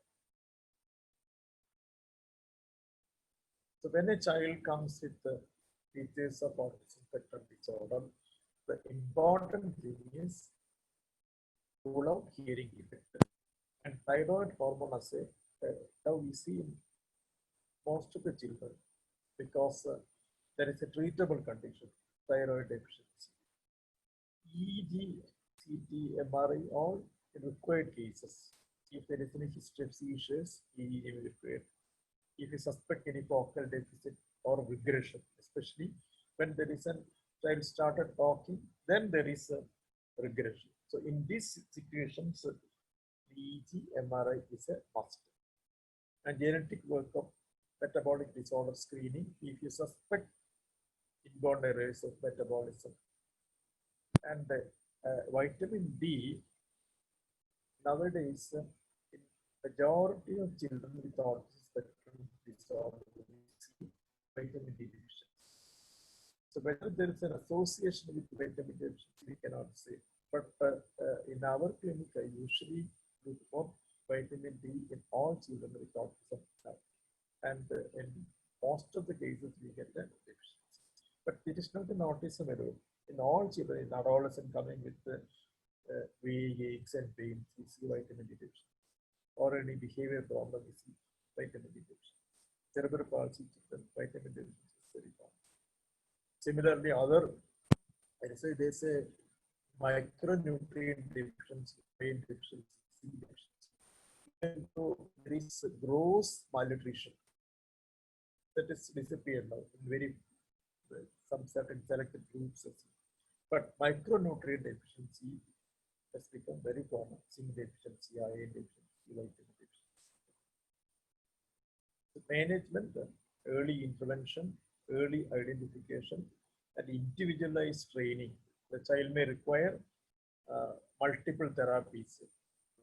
So when a child comes with the features of autism spectrum disorder, the important thing is rule out hearing defect. And thyroid hormone as now we see in most of the children because there is a treatable condition, thyroid deficiency. EEG, CT, MRI, all in required cases. If there is any history of seizures, EEG will be required. If you suspect any focal deficit or regression, especially when there is a child started talking, then there is a regression. So in these situations, EEG, MRI is a must. And genetic workup, metabolic disorder screening, if you suspect inborn errors of metabolism. And vitamin D, nowadays, in majority of children with autism spectrum disorder, vitamin D deficiency. So whether there is an association with vitamin D deficiency, we cannot say. But in our clinic, I usually look for vitamin D in all children with autism. And in most of the cases, we get a deficiency. But it is not an autism alone. In all children, in adolescent coming with aches and pains, we see vitamin D deficiency. Or any behavior problem, we see vitamin D deficiency. Cerebral palsy children, vitamin D deficiency is very common. Similarly, other, there's a micronutrient deficiency, pain deficiency, C deficiency. Even though there is gross malnutrition, that is disappeared now in very some certain selected groups. But micronutrient deficiency has become very common. Zinc deficiency, iron deficiency, vitamin deficiency. The management, early intervention, early identification, and individualized training. The child may require multiple therapies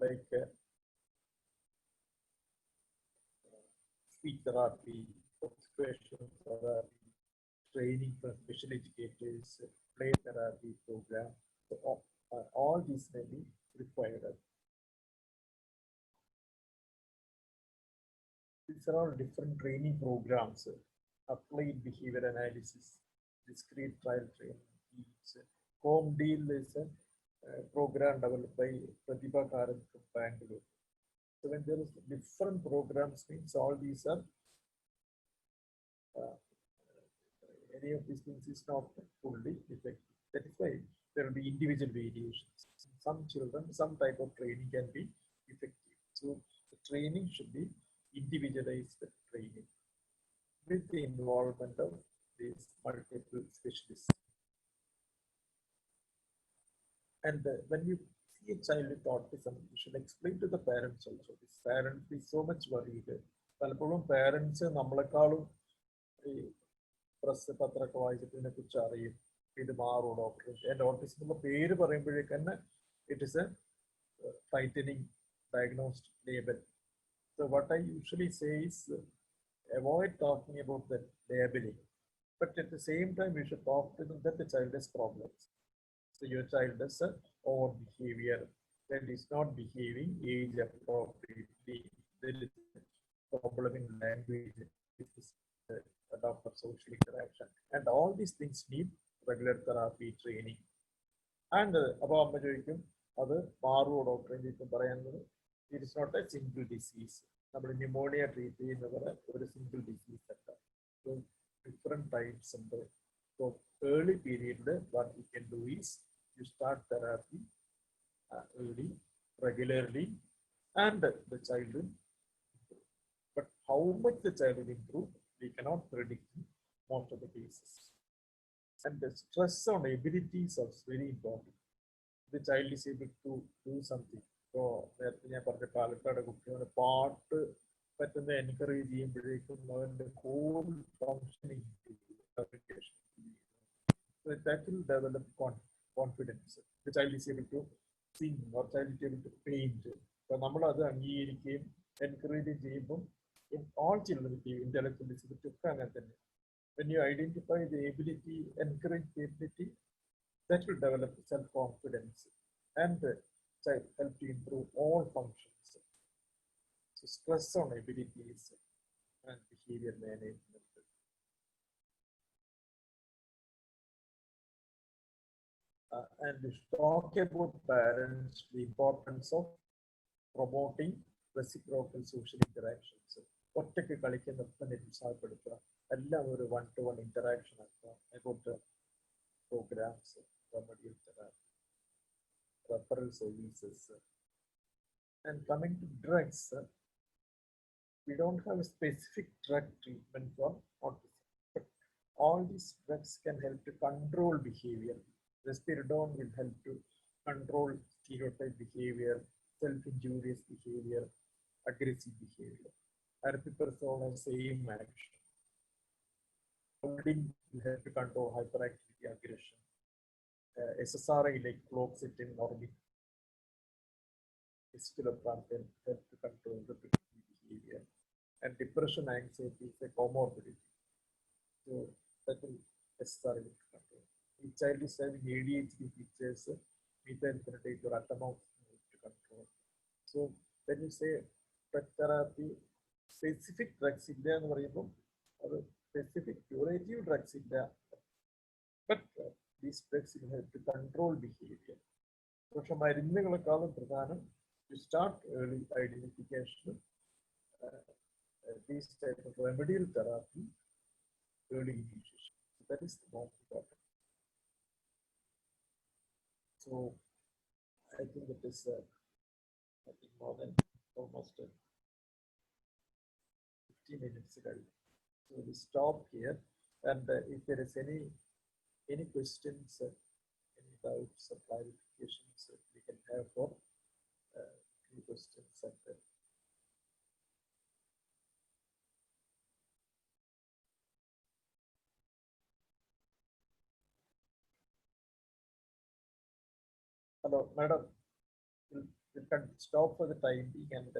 like speech therapy, occupational therapy, training for special educators, play therapy program. So all these may be required. These are all different training programs, applied behavior analysis, discrete trial training. Home deal is a program developed by Pratibha Karan from Bangalore. So when there is different programs, means all these are any of these things is not fully effective. That is why there will be individual variations. Some children, some type of training can be effective. So the training should be individualized training with the involvement of these multiple specialists. And when you see a child with autism, you should explain to the parents also. This parent is so much worried. പലപ്പോഴും parents നമ്മളെക്കാളും ഈ press പത്രമൊക്കെ വായിച്ചിട്ട് ഇതിനെക്കുറിച്ച് അറിയും. ഇത് മാറും doctor. എൻ്റെ autism എന്നുള്ള പേര് പറയുമ്പോഴേക്ക് തന്നെ it is A frightening diagnosed label. So what I usually say is avoid talking about the labeling. But at the same time, we should talk to them that the child has problems. So your child has an over behavior, that is not behaving age appropriately. There is a problem in language, adopt social interaction, and all these things need regular therapy training. And അപ്പോൾ അമ്മ ചോദിക്കും അത് മാറുമോ doctor ചോദിക്കും പറയുന്നത് it is not a single disease. നമ്മൾ pneumonia treat ചെയ്യുന്നത് ഒരു സിംഗിൾ ഡിസീസ് അല്ല. സോ ഡിഫറെൻറ്റ് ടൈപ്സ് ഉണ്ട്. സോ ഏർലി പീരീഡിൽ what you can do is you start therapy early, regularly, and the child will improve. But how much the child will improve, we cannot predict in most of the cases. And the stress on abilities is very important. The child is able to do something. So, നേരത്തെ ഞാൻ പറഞ്ഞ പാലക്കാട് കുട്ടികളുടെ പാട്ട് പറ്റുന്ന encourage ചെയ്യുമ്പോഴേക്കും അവൻ്റെ whole functioning communication. So that will develop confidence. The child is able to sing or child is able to paint. So നമ്മൾ അത് അംഗീകരിക്കുകയും എൻകറേജ് ചെയ്യുമ്പോൾ in all children with intellectual disability ഒക്കെ അങ്ങനെ തന്നെ. When you identify the ability, encourage the ability, that will develop self-confidence and help to improve all functions. So stress on abilities and behavior management. And talk about parents, the importance of promoting reciprocal social interactions. ഒറ്റയ്ക്ക് കളിക്കുന്നതൊക്കെ നിരുത്സാഹപ്പെടുത്തുക. എല്ലാം ഒരു 1-to-1 interaction ആക്കുക. about programs, remedial therapy, referral services. And coming to drugs, we don't have a specific drug treatment for autism, but all these drugs can help to control behavior. Risperidone will help to control stereotype behavior, self-injurious behavior, aggressive behavior. Aripiprazole has same action. Codeine will help to control hyperactivity, aggression. SSRI like fluoxetine, normic, escitalopram can help to control repetitive behavior. And depression, anxiety is a comorbidity. So that will SSRI will control. If child is having ADHD features, methylphenidate or atamok to control. So when you say drug therapy, specific drugs in there, specific curative drugs in there, but these drugs will help to control behavior. So to start early identification, these type of remedial therapy, early initiation. So that is the most important. So I think it is more than almost 15 minutes ago. So we stop here, and if there is any questions, any doubts or clarifications, we can have for any questions. Hello, madam. We can stop for the time being and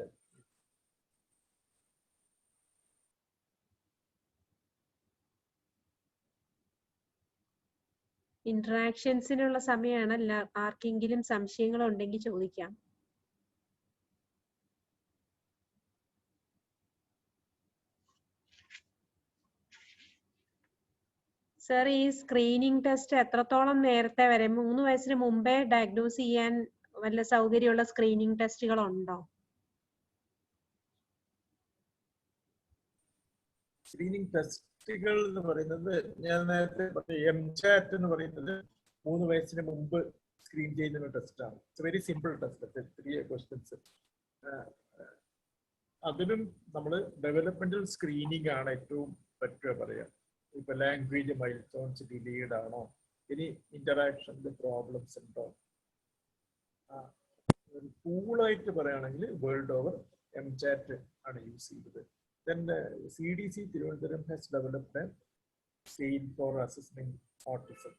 ഇന്ററാക്ഷൻസിനുള്ള സമയമാണ്. ആർക്കെങ്കിലും സംശയങ്ങൾ ഉണ്ടെങ്കിൽ ചോദിക്കാം. Sir, ഈ screening test എത്രത്തോളം നേരത്തെ വരെ 3 വയസ്സിന് മുമ്പേ ഡയഗ്നോസ് ചെയ്യാൻ വല്ല സൗകര്യമുള്ള സ്ക്രീനിങ് ടെസ്റ്റുകൾ ഉണ്ടോ? സ്ക്രീനിങ് ടെസ്റ്റുകൾ എന്ന് പറയുന്നത് ഞാൻ നേരത്തെ എംചാറ്റ് എന്ന് പറയുന്നത് 3 വയസ്സിന് മുമ്പ് സ്ക്രീൻ ചെയ്യുന്ന ടെസ്റ്റാണ്. It's very simple test, 3 questions. അതിനും നമ്മൾ ഡെവലപ്മെന്റൽ സ്ക്രീനിങ് ആണ് ഏറ്റവും പറ്റുക പറയാം. ഇപ്പൊ ലാംഗ്വേജ് മൈൽ സ്റ്റോൺസ് ഡിലേഡ് ആണോ, ഇനി ഇന്ററാക്ഷനിൽ പ്രോബ്ലംസ് ഉണ്ടോ. ഒരു ടൂളായിട്ട് പറയുകയാണെങ്കിൽ വേൾഡ് ഓവർ എംചാറ്റ് ആണ് യൂസ് ചെയ്തത്. Then CDC Tirunelveli has developed a scale for assessing autism.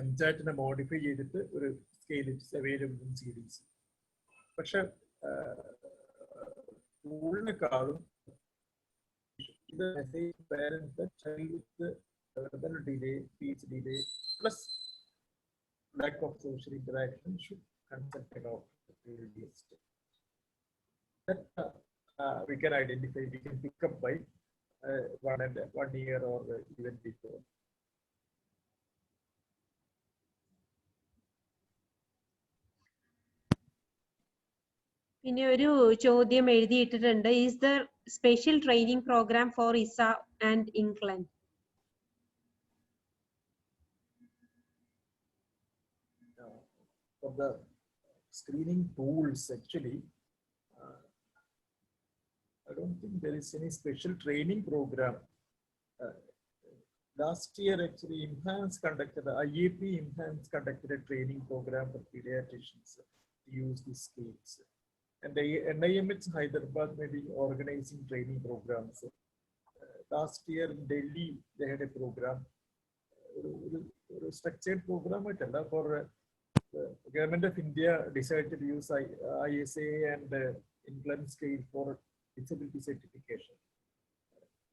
എംചാറ്റിനെ മോഡിഫൈ ചെയ്തിട്ട് ഒരു scale it's available in CDC. പക്ഷെ ടൂളിനെക്കാളും ഇത് message parents child with verbal delay, speech delay, plus lack of social interaction should consult a doctor earliest. That we can identify, we can pick up by 1 year or even before. പിന്നെ ഒരു ചോദ്യം എഴുതിയിട്ടിട്ടുണ്ട്. Is the special training program for ഇസ and England? For the screening tools, actually, I don't think there is any special training program. Last year, actually, IAP Enhance conducted a training program for pediatricians to use these skills. And the NIMH Hyderabad may be organizing training programs. Last year in Delhi, they had a program, a structured program for the Government of India decided to use ISA and England scale for disability certification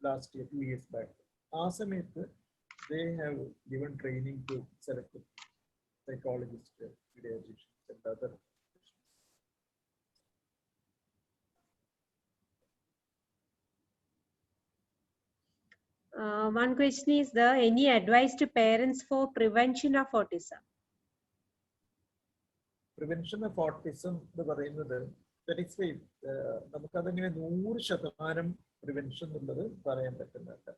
last year, 2 years back. Asamet, they have given training to selected psychologists, pediatricians, and other. One question is there any advice to parents for prevention of autism? Prevention of autism എന്ന് പറയുന്നത് നമുക്കതങ്ങനെ 100% prevention എന്നുള്ളത് പറയാൻ പറ്റുന്നുണ്ട്.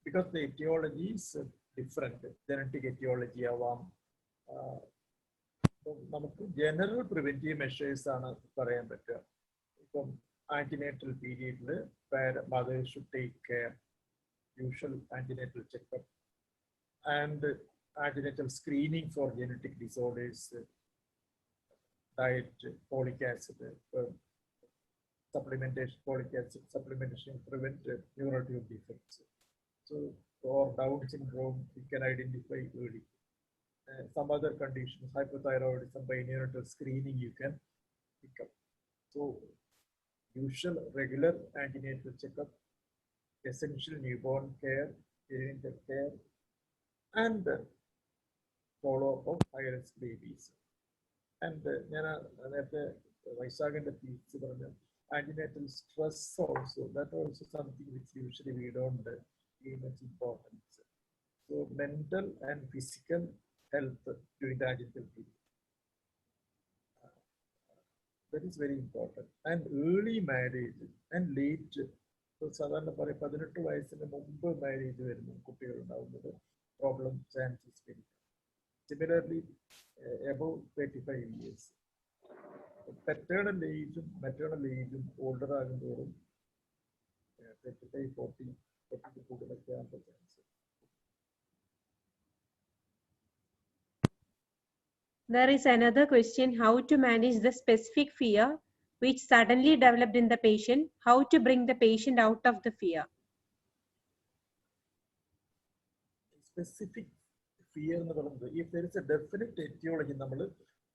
Because the etiology is different. Genetic etiology ആവാം. നമുക്ക് general preventive measures ആണ് പറയാൻ പറ്റുക. ഇപ്പം ആന്റിനേറ്റൽ പീരീഡിൽ mother should take care, usual antenatal checkup and antenatal screening four genetic disorders, diet, folic acid, supplementation, folic acid supplementation prevent neurotransmitter defects. So for Down syndrome, we can identify early. Some other conditions, hypothyroidism, by neonatal screening, you can pick up. So usual regular antenatal checkup, essential newborn care, parental care, and follow-up of high-risk babies. And antenatal stress also, that also something which usually we don't give much importance. So mental and physical health during the antenatal period, that is very important. And early marriage and late, so സാധാരണ പറയും 18 വയസ്സിന് മുമ്പ് marriage വരുന്ന കുട്ടികളുണ്ടാവുന്നത് problem chances വരും. Similarly, above 35 years, paternal age, maternal age, older ആകുമ്പോഴും 35, 40 കൂടുതലൊക്കെ ആകുമ്പോൾ chance. There is another question, how to manage the specific fear which suddenly developed in the patient, how to bring the patient out of the fear? Specific fear എന്ന് പറയുന്നത്, if there is a definite etiology, നമ്മൾ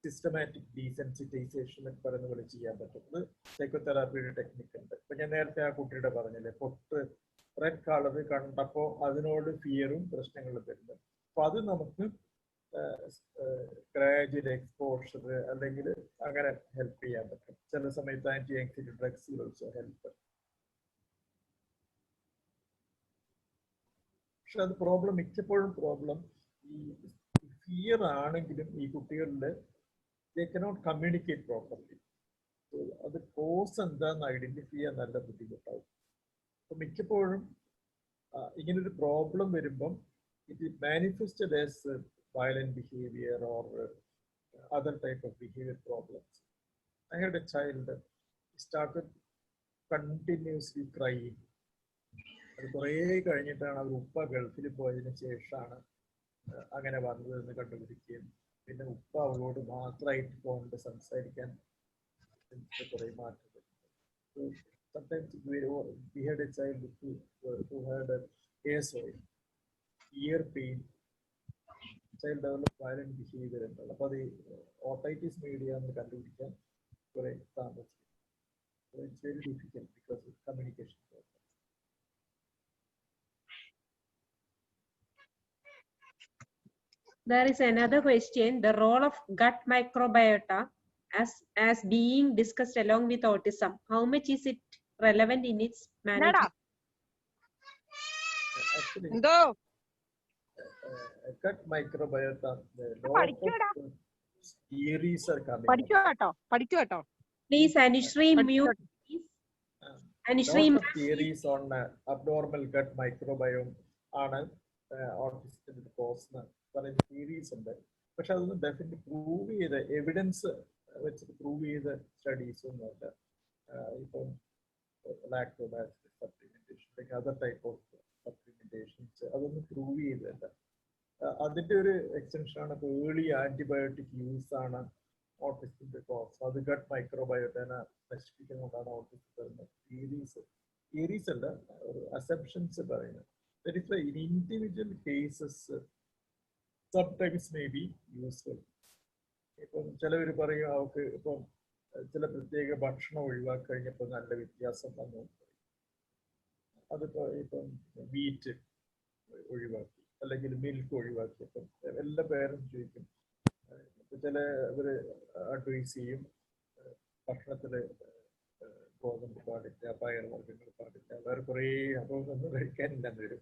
systematic desensitisation എന്ന് പറയുന്ന പോലെ ചെയ്യാൻ പറ്റുന്നത് സൈക്കോതെറാപ്പിയുടെ technique ഉണ്ട്. ഇപ്പൊ ഞാൻ നേരത്തെ ആ കുട്ടിയുടെ പറഞ്ഞില്ലേ, പൊട്ട് റെഡ് കളർ കണ്ടപ്പോൾ അതിനോട് ഫിയറും പ്രശ്നങ്ങളും വരുന്നത്. അപ്പൊ അത് നമുക്ക് ഗ്രാജുവൽ എക്സ്പോഷർ അല്ലെങ്കിൽ അങ്ങനെ ഹെൽപ്പ് ചെയ്യാൻ പറ്റും. ചില സമയത്ത് anti anxiety drugs also help. പക്ഷെ അത് പ്രോബ്ലം, മിക്കപ്പോഴും പ്രോബ്ലം ഈ ഫിയർ ആണെങ്കിലും ഈ കുട്ടികളിൽ they cannot communicate properly. So അത് കോസ് എന്താന്ന് ഐഡന്റിഫൈ ചെയ്യാൻ നല്ല ബുദ്ധിമുട്ടാവും. അപ്പൊ മിക്കപ്പോഴും ഇങ്ങനൊരു പ്രോബ്ലം വരുമ്പം it is manifested as violent behavior or other type of behavior problems. I had a child that started continuously crying. അത് കുറേ കഴിഞ്ഞിട്ടാണ് അവർ ഉപ്പ ഗൾഫിൽ പോയതിനു ശേഷമാണ് അങ്ങനെ വന്നതെന്ന് കണ്ടുപിടിക്കുകയും പിന്നെ ഉപ്പ അവളോട് മാത്രമായിട്ട് കൊണ്ട് സംസാരിക്കാൻ കുറേ മാറ്റം. Sometimes we had a child who had a ear pain. Child developed violent behavior എന്നുള്ളത്. അപ്പോൾ അത് ഓട്ടൈറ്റിസ് മീഡിയ എന്ന് കണ്ടുപിടിക്കാൻ കുറേ താമസിക്കും. It's very difficult because of communication problem. There is another question, the role of gut microbiota as being discussed along with autism. How much is it relevant in its management? actually എന്തോ gut microbiota, a lot പഠിക്കൂടാ of theories are coming പഠിക്കൂ up. കേട്ടോ Please, Anushree, mute. പഠിച്ചോട്ടെ. Please. Lot Anushree, of theories on abnormal gut microbiome ആണ് ഓട്ടിസത്തിന്റെ cos പറയുന്ന theories ഉണ്ട്. പക്ഷെ അതൊന്നും definitely prove ചെയ്ത evidence വെച്ചിട്ട് പ്രൂവ് ചെയ്ത സ്റ്റഡീസ് ഒന്നുമല്ല. ഇപ്പം ലാക്ടോബാസിലസ് സപ്ലിമെന്റേഷൻ അല്ലെങ്കിൽ അതർ ടൈപ്പ് ഓഫ് സപ്ലിമെന്റേഷൻസ് അതൊന്നും പ്രൂവ് ചെയ്തതല്ല. അതിന്റെ ഒരു എക്സ്റ്റൻഷൻ ആണ് ഇപ്പോൾ ഏർലി ആന്റിബയോട്ടിക് യൂസ് ആണ് ഓട്ടിസത്തിന്റെ കോസ്. അത് ഗട്ട് മൈക്രോബയോട്ടനെ നശിപ്പിക്കുന്നതുകൊണ്ടാണ് ഓട്ടിസം വരുന്നത്. തിയറീസ് അല്ല, ഒരു അസംപ്ഷൻസ് പറയുന്നത്. That is why in individual cases sometimes may be useful. ഇപ്പം ചിലവർ പറയും അവർക്ക് ഇപ്പം ചില പ്രത്യേക ഭക്ഷണം ഒഴിവാക്കി കഴിഞ്ഞപ്പോൾ നല്ല വ്യത്യാസം വന്നു. അതിപ്പോ ഇപ്പം വീറ്റ് ഒഴിവാക്കി അല്ലെങ്കിൽ മിൽക്ക് ഒഴിവാക്കി. അപ്പം എല്ലാ പേരും ചോദിക്കും, ചില ഇവര് അഡ്വൈസ് ചെയ്യും ഭക്ഷണത്തില് ഗോതമ്പ് പാടില്ല, പയർവർഗ്ഗങ്ങൾ പാടില്ല, വേറെ കുറേ അതൊന്നും കഴിക്കാനില്ലെന്ന് വരും.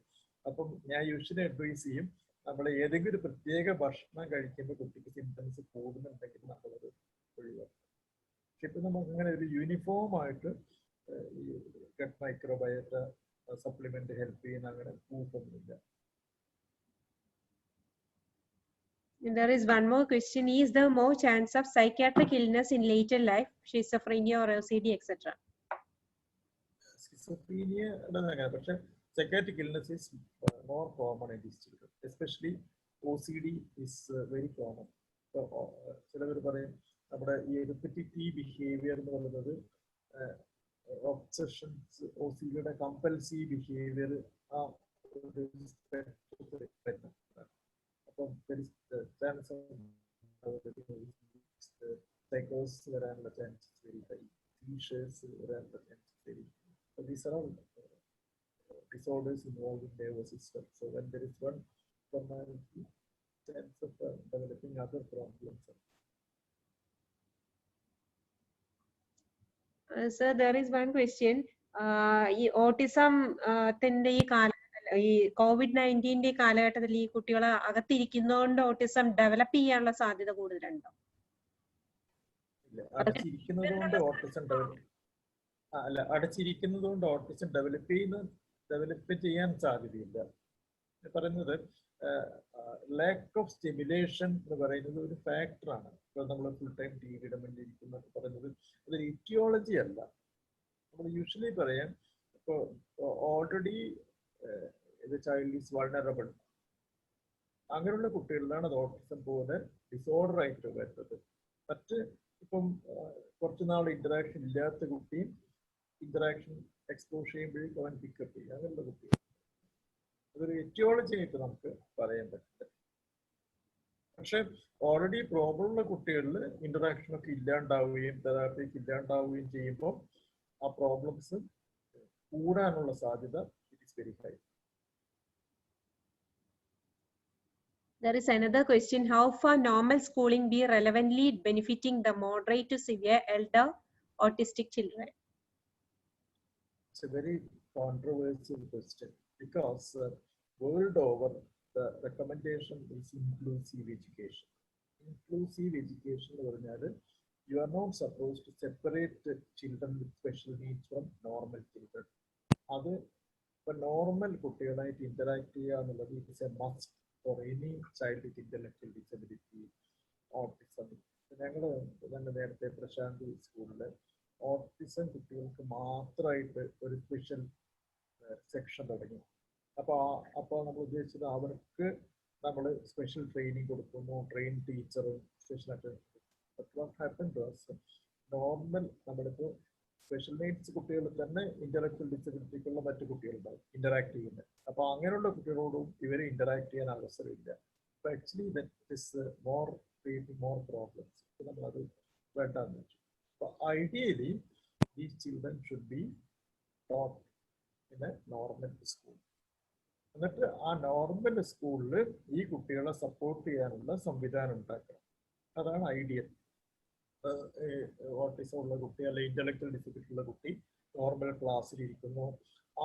അപ്പം ഞാൻ യൂഷ്വലി അഡ്വൈസ് ചെയ്യും, നമ്മൾ ഏതെങ്കിലും ഒരു പ്രത്യേക ഭക്ഷണം കഴിക്കുമ്പോൾ കുട്ടിക്ക് സിംറ്റംസ് കൂടുന്നുണ്ടെങ്കിൽ നമ്മളത് ഒഴിവാക്കും. പക്ഷെ ഇപ്പം നമുക്ക് അങ്ങനെ ഒരു യൂണിഫോം ആയിട്ട് ഈ ഗട്ട് മൈക്രോബയോട്ട സപ്ലിമെന്റ് ഹെൽപ്പ് ചെയ്യുന്ന അങ്ങനെ പ്രൂഫൊന്നുമില്ല. There is one more question. Is there more chance of psychiatric illness in later life, schizophrenia or OCD, etc.? Schizophrenia, പക്ഷെ psychiatric illness is more common in these children. Especially OCD is very common. ചിലവർ പറയും നമ്മുടെ ഈ റിപ്പറ്റീവ് behaviour എന്ന് പറയുന്നത് obsessions, OCDയുടെ compulsive behaviour ആ അപ്പം chance സൈക്കോസിസ് വരാനുള്ള ചാൻസസ് വെരി ഹൈ, സീഷേഴ്സ് വരാനുള്ള chances very high. So these are all disorders involving nervous system. So when there is one abnormality, chance of developing other problems. Sir, there is one question. ഈ autism ത്തിന്റെ ഈ ഈ COVID-19 കാലഘട്ടത്തിൽ ഈ കുട്ടികളെ അകത്തിരിക്കുന്നതുകൊണ്ട് autism develop ചെയ്യാനുള്ള സാധ്യത കൂടുതലുണ്ടോ? അടച്ചിരിക്കുന്നത് കൊണ്ട് ഓട്ടിസം ഡെവലപ്പ് ചെയ്യാൻ സാധ്യതയില്ല. പറയുന്നത് ലാക്ക് ഓഫ് സ്റ്റിമുലേഷൻ എന്ന് പറയുന്നത് ഒരു ഫാക്ടറാണ്. ഇപ്പോൾ നമ്മൾ ഫുൾ ടൈം ടിവിയുടെ മുന്നിൽ ഇരിക്കുന്നൊക്കെ പറയുന്നത് അതൊരു ഇറ്റിയോളജി അല്ല. നമ്മൾ യൂഷ്വലി പറയാം, ഇപ്പോൾ already the child is vulnerable, അങ്ങനെയുള്ള കുട്ടികളിലാണ് അത് ഓട്ടിസം പോലെ ഡിസോർഡർ ആയിട്ട് വരുന്നത്. മറ്റ് ഇപ്പം കുറച്ച് നാൾ ഇന്ററാക്ഷൻ ഇല്ലാത്ത കുട്ടിയും ഇന്ററാക്ഷൻ എക്സ്പോസ് ചെയ്യുമ്പോഴേക്കും അവൻ പിക്കപ്പ് ചെയ്യും, അങ്ങനെയുള്ള കുട്ടികൾ. അതൊരു എറ്റിയോളജി ആയിട്ട് നമുക്ക് പറയാൻ പറ്റില്ല. പക്ഷെ ഓൾറെഡി പ്രോബ്ലം ഉള്ള കുട്ടികളിൽ ഇന്ററാക്ഷൻ ഒക്കെ ഇല്ലാണ്ടാവുകയും തെറാപ്പിക്ക് ഇല്ലാണ്ടാവുകയും ചെയ്യുമ്പോൾ ആ പ്രോബ്ലംസ് കൂടാനുള്ള സാധ്യത it is very high. There is another question. How far normal schooling be relevantly benefiting the moderate to severe elder autistic children? It's a very controversial question because world over the recommendation is inclusive education. Inclusive education എന്ന് പറഞ്ഞാൽ you are not supposed to separate children with special needs from normal children. അത് ഇപ്പൊ normal കുട്ടികളായിട്ട് interact ചെയ്യുക എന്നുള്ളത് it is A must for any child with intellectual disability, autism. ഞങ്ങൾ നേരത്തെ പ്രശാന്തി സ്കൂളില് ഓട്ടിസം കുട്ടികൾക്ക് മാത്രമായിട്ട് ഒരു സ്പെഷ്യൽ സെക്ഷൻ തുടങ്ങി. അപ്പോൾ നമ്മൾ ഉദ്ദേശിച്ചത് അവർക്ക് നമ്മൾ സ്പെഷ്യൽ ട്രെയിനിങ് കൊടുക്കുന്നു, ട്രെയിൻ ടീച്ചറും സ്പെഷ്യൽ അറ്റൻഡ്. നോർമൽ നമ്മളിപ്പോൾ സ്പെഷ്യൽ നീഡ്സ് കുട്ടികളിൽ തന്നെ ഇന്റലക്ച്വൽ ഡിസബിലിറ്റിക്കുള്ള മറ്റു കുട്ടികളുണ്ടാവും ഇന്ററാക്ട് ചെയ്യുന്നത്. അപ്പൊ അങ്ങനെയുള്ള കുട്ടികളോടും ഇവരെ ഇന്ററാക്ട് ചെയ്യാൻ അവസരമില്ല. അപ്പൊ actually that is more creating more problems. നമ്മളത് വേണ്ടാന്ന് വെച്ചു. അപ്പൊ ideally these children should be taught in A normal school. എന്നിട്ട് ആ നോർമൽ സ്കൂളിൽ ഈ കുട്ടികളെ സപ്പോർട്ട് ചെയ്യാനുള്ള സംവിധാനം ഉണ്ടാക്കണം. അതാണ് ഐഡിയൽ. ഓട്ടിസം ഉള്ള കുട്ടി അല്ലെങ്കിൽ ഇന്റലക്ച്വൽ ഡിസബിലിറ്റി ഉള്ള കുട്ടി നോർമൽ ക്ലാസ്സിൽ ഇരിക്കുന്നു,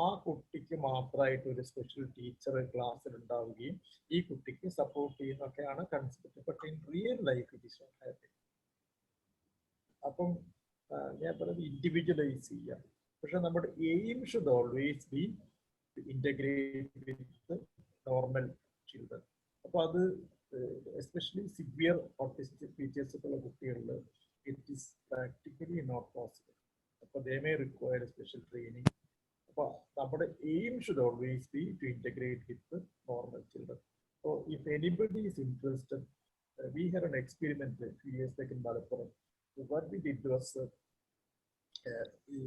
ആ കുട്ടിക്ക് മാത്രമായിട്ട് ഒരു സ്പെഷ്യൽ ടീച്ചർ ക്ലാസ്സിൽ ഉണ്ടാവുകയും ഈ കുട്ടിക്ക് സപ്പോർട്ട് ചെയ്യുന്നൊക്കെയാണ് concept. But in real life it is not happening. അപ്പം ഞാൻ പറയുന്നത് ഇൻഡിവിജ്വലൈസ് ചെയ്യാം. പക്ഷെ നമ്മുടെ aim should always be integrate with normal children. അപ്പൊ അത് എസ്പെഷ്യലി സിവിയർ ഓട്ടിസ്റ്റിക് ഫീച്ചേഴ്സ് ഉള്ള കുട്ടികളിൽ it is practically not possible. അപ്പൊ they may require special training. അപ്പൊ നമ്മുടെ aim should always be to integrate with normal children. So if anybody is interested, we had an experiment a few years back in Malappuram. So what we did was ഈ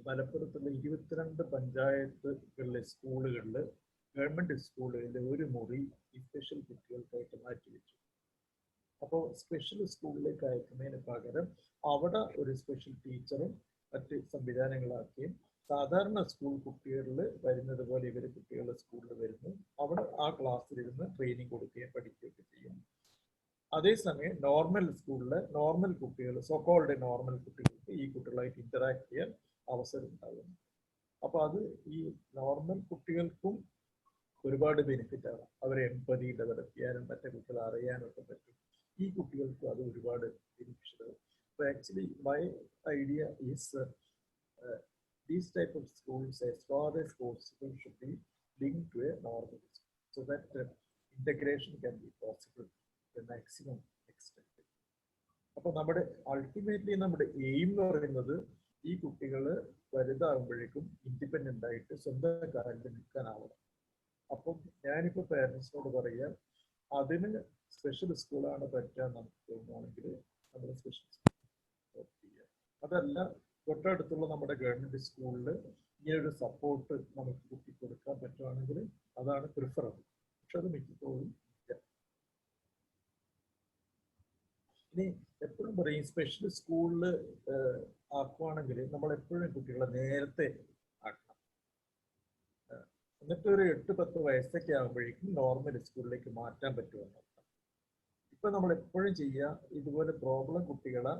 മലപ്പുറത്തുള്ള 22 പഞ്ചായത്തുകളിലെ സ്കൂളുകളിൽ, government സ്കൂളുകളിൽ ഒരു മുറി ഈ special കുട്ടികൾക്കായിട്ട് മാറ്റിവെച്ചു. അപ്പോൾ special സ്കൂളിലേക്ക് അയക്കുന്നതിന് പകരം അവിടെ ഒരു സ്പെഷ്യൽ ടീച്ചറും മറ്റ് സംവിധാനങ്ങളാക്കിയും സാധാരണ സ്കൂൾ കുട്ടികളിൽ വരുന്നത് പോലെ ഇവർ കുട്ടികളുടെ സ്കൂളിൽ വരുന്നു, അവിടെ ആ ക്ലാസ്സിലിരുന്ന് ട്രെയിനിങ് കൊടുക്കുകയും പഠിക്കുകയൊക്കെ ചെയ്യുന്നു. അതേസമയം നോർമൽ സ്കൂളിലെ നോർമൽ കുട്ടികൾ, സോക്കോൾഡ് നോർമൽ കുട്ടികൾക്ക് ഈ കുട്ടികളായിട്ട് ഇന്ററാക്ട് ചെയ്യാൻ അവസരം ഉണ്ടാകുന്നു. അപ്പൊ അത് ഈ നോർമൽ കുട്ടികൾക്കും ഒരുപാട് ബെനിഫിറ്റ് ആണ്. അവരെ എംപതി ഡെവലപ്പ് ചെയ്യാനും മറ്റേ കുട്ടികളെ അറിയാനൊക്കെ പറ്റും. ഈ കുട്ടികൾക്ക് അത് ഒരുപാട് beneficial. So actually my idea is these type of schools as far as possible should be linked to a normal school so that integration can be possible to the maximum extent. അപ്പോൾ നമ്മുടെ ultimately നമ്മുടെ aim എന്ന് പറയുന്നത് ഈ കുട്ടികൾ വലുതാകുമ്പോഴേക്കും independent ആയിട്ട് സ്വന്തം കാലിൽ നിൽക്കാനാവണം. അപ്പം ഞാനിപ്പോൾ പേരൻസിനോട് പറയാം, അതിന് സ്പെഷ്യൽ സ്കൂളാണ് പറ്റുക നമുക്ക് തോന്നുകയാണെങ്കിൽ നമ്മൾ സ്പെഷ്യൽ സ്കൂൾ ചെയ്യുക. അതല്ല തൊട്ടടുത്തുള്ള നമ്മുടെ ഗവൺമെന്റ് സ്കൂളിൽ ഇങ്ങനൊരു സപ്പോർട്ട് നമുക്ക് കുട്ടി കൊടുക്കാൻ പറ്റുവാണെങ്കിൽ അതാണ് പ്രിഫറബിൾ. പക്ഷെ അത് മിക്കപ്പോഴും ഇല്ല. ഇനി എപ്പോഴും പറയും സ്പെഷ്യൽ സ്കൂളിൽ ആക്കുവാണെങ്കിൽ നമ്മൾ എപ്പോഴും കുട്ടികളെ നേരത്തെ ആക്കണം. എന്നിട്ട് ഒരു 8-10 വയസ്സൊക്കെ ആകുമ്പോഴേക്കും നോർമൽ സ്കൂളിലേക്ക് മാറ്റാൻ പറ്റുമെന്ന്. ഇപ്പൊ നമ്മൾ എപ്പോഴും ചെയ്യുക ഇതുപോലെ പ്രോബ്ലം കുട്ടികളെ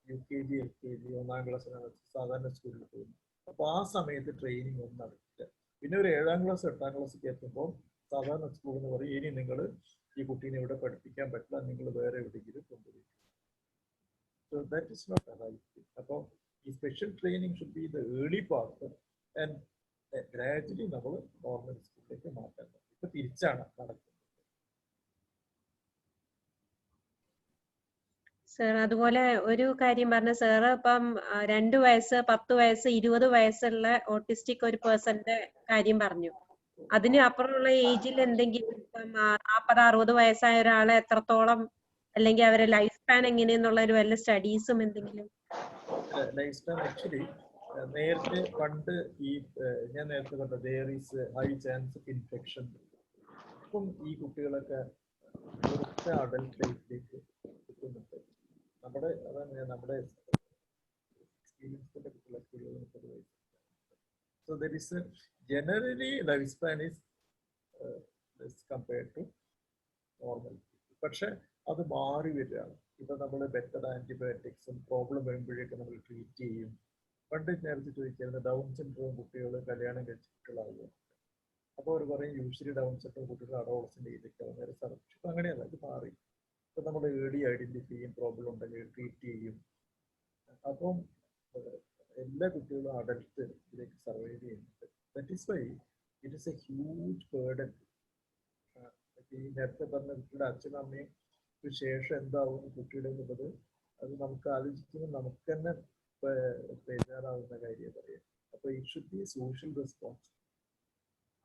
UKG, LKG, 1ാം ക്ലാസ്സിലാണ് സാധാരണ സ്കൂളിൽ പോകുന്നു. അപ്പൊ ആ സമയത്ത് ട്രെയിനിങ് ഒന്നും നടക്കില്ല. പിന്നെ ഒരു 7ാം ക്ലാസ് 8ാം ക്ലാസ്സിലേക്ക് എത്തുമ്പോൾ സാധാരണ സ്കൂളിൽ നിന്ന് പറയും, ഇനി നിങ്ങൾ ഈ കുട്ടീനെ ഇവിടെ പഠിപ്പിക്കാൻ പറ്റില്ല, നിങ്ങൾ വേറെ എവിടെയെങ്കിലും കൊണ്ടുപോയി. So that is not the right thing. അപ്പോൾ ഈ special training should be the early part and gradually നമ്മൾ നോർമൽ സ്കൂളിലേക്ക് മാറ്റാൻ പറ്റും. ഇപ്പൊ തിരിച്ചാണ് നടക്കുന്നത്. സർ അതുപോലെ ഒരു കാര്യം പറഞ്ഞ സാറ് ഇപ്പം 2 വയസ്സ് 10 വയസ്സ് 20 വയസ്സുള്ള ഓട്ടിസ്റ്റിക് ഒരു പേഴ്സന്റെ കാര്യം പറഞ്ഞു. അതിന് അപ്പുറമുള്ള ഏജിൽ എന്തെങ്കിലും ഇപ്പം 40-60 വയസ്സായ ഒരാളെ എത്രത്തോളം, അല്ലെങ്കിൽ അവരെ ലൈഫ് സ്പാൻ എങ്ങനെയെന്നുള്ള ഒരു വല്ല സ്റ്റഡീസും എന്തെങ്കിലും? ലൈഫ് സ്പാൻ ആക്ച്വലി നേരത്തെ പണ്ട് ഈ ഞാൻ നേരത്തെ പറഞ്ഞ there is high chance of infection. ഇപ്പം ഈ കുട്ടികളൊക്കെ അഡൽട്ട് ലൈഫിലേക്ക് എത്തുന്നുണ്ട്. നമ്മുടെ അതാണ് നമ്മുടെ എക്സ്പീരിയൻസിന്റെ കുട്ടികളൊക്കെ 30 വയസ്സ്. So there is a generally lifespan is less compared to normal. പക്ഷെ അത് മാറി വരികയാണ്. ഇപ്പൊ നമ്മൾ ബെറ്റർ ആന്റിബയോട്ടിക്സും പ്രോബ്ലം വരുമ്പോഴേക്കും നമ്മൾ ട്രീറ്റ് ചെയ്യും. പണ്ട് നേരത്തെ ചോദിക്കുന്നത് ഡൗൺ സിൻഡ്രോം കുട്ടികൾ കല്യാണം കഴിച്ച കുട്ടികളാകുക. അപ്പോൾ അവർ പറയും യൂഷ്വലി ഡൗൺ സിൻഡ്രോം കുട്ടികൾ അഡോളസന്റ് ചെയ്തിട്ട് നേരെ സർവീസ്. ഇപ്പൊ അങ്ങനെയല്ല, ഇത് മാറി. ഇപ്പൊ നമ്മൾ ഏർലി ഐഡന്റിഫൈ ചെയ്യും, പ്രോബ്ലം ഉണ്ടെങ്കിൽ ട്രീറ്റ് ചെയ്യും. അപ്പം എല്ലാ കുട്ടികളും അഡൽട്ട് ഇതിലേക്ക് സർവൈവ് ചെയ്യുന്നുണ്ട്. That is why it is A huge burden. ഈ നേരത്തെ പറഞ്ഞ കുട്ടിയുടെ അച്ഛനും അമ്മയും ശേഷം എന്താവും കുട്ടിയുടെ എന്നുള്ളത് അത് നമുക്ക് ആലോചിക്കുമ്പോൾ നമുക്ക് തന്നെ ബേജാറാവുന്ന കാര്യം പറയാം. അപ്പൊ it should be social response.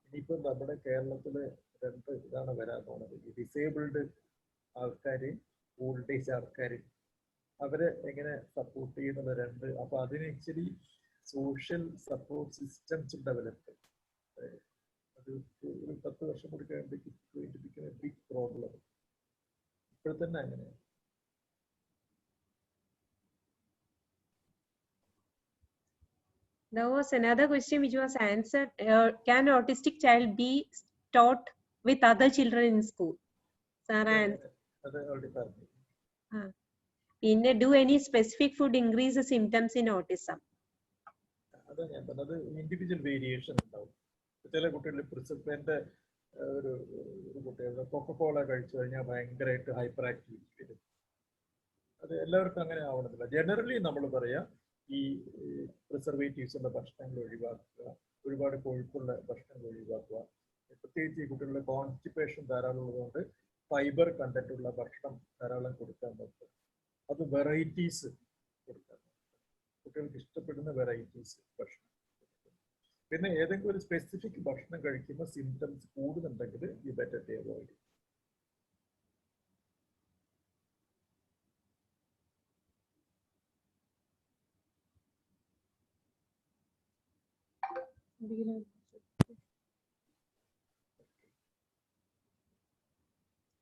ഇനിയിപ്പോൾ നമ്മുടെ കേരളത്തില് 2 ഇതാണ് വരാൻ പോണത്. ഈ ഡിസേബിൾഡ് ആൾക്കാര്, ഓൾഡ് ഏജ് ആൾക്കാര്, അവരെ എങ്ങനെ സപ്പോർട്ട് ചെയ്യുന്നത് 2. അപ്പൊ അതിന് actually social support systems develop. അത് ഒരു 10 വർഷം കൂടി കഴിയുമ്പോഴേക്കും ബിഗ് പ്രോബ്ലം. ഇപ്പോൾ തന്നെ അങ്ങനെയാണ്. There was another question which was answered. Can autistic child be taught with other children in school? Sarah, അത് already പറഞ്ഞു. do any specific food increase the symptoms in autism? അതാ ഞാൻ പറഞ്ഞത്, ഇൻഡിവിജ്വൽ വേരിയേഷൻ ഉണ്ടാവും. ചില കുട്ടികളിൽ പ്രിൻസിപ്പലിന്റെ ഒരു കുട്ടികളുടെ കൊക്കക്കോള കഴിച്ചു കഴിഞ്ഞാൽ ഭയങ്കരമായിട്ട് ഹൈപ്പർ ആക്ടിവിറ്റി വരും. അത് എല്ലാവർക്കും അങ്ങനെ ആവണമെന്നില്ല. ജനറലി നമ്മൾ പറയാം ഈ പ്രിസർവേറ്റീവ്സിന്റെ ഭക്ഷണങ്ങൾ ഒഴിവാക്കുക, ഒരുപാട് കൊഴുപ്പുള്ള ഭക്ഷണങ്ങൾ ഒഴിവാക്കുക. പ്രത്യേകിച്ച് ഈ കുട്ടികളുടെ കോൺസ്റ്റിപ്പേഷൻ ധാരാളം ഉള്ളതുകൊണ്ട് ഫൈബർ കണ്ടന്റ് ഉള്ള ഭക്ഷണം ധാരാളം കൊടുക്കാൻ പറ്റും. അത് വെറൈറ്റീസ് കൊടുക്കാൻ പറ്റും, കുട്ടികൾക്ക് ഇഷ്ടപ്പെടുന്ന വെറൈറ്റീസ് ഭക്ഷണം. പിന്നെ ഏതെങ്കിലും ഒരു സ്പെസിഫിക് ഭക്ഷണം കഴിക്കുമ്പോൾ സിംറ്റംസ് കൂടുന്നുണ്ടെങ്കിൽ യു ബെറ്റർ ടു അവോയ്ഡ്.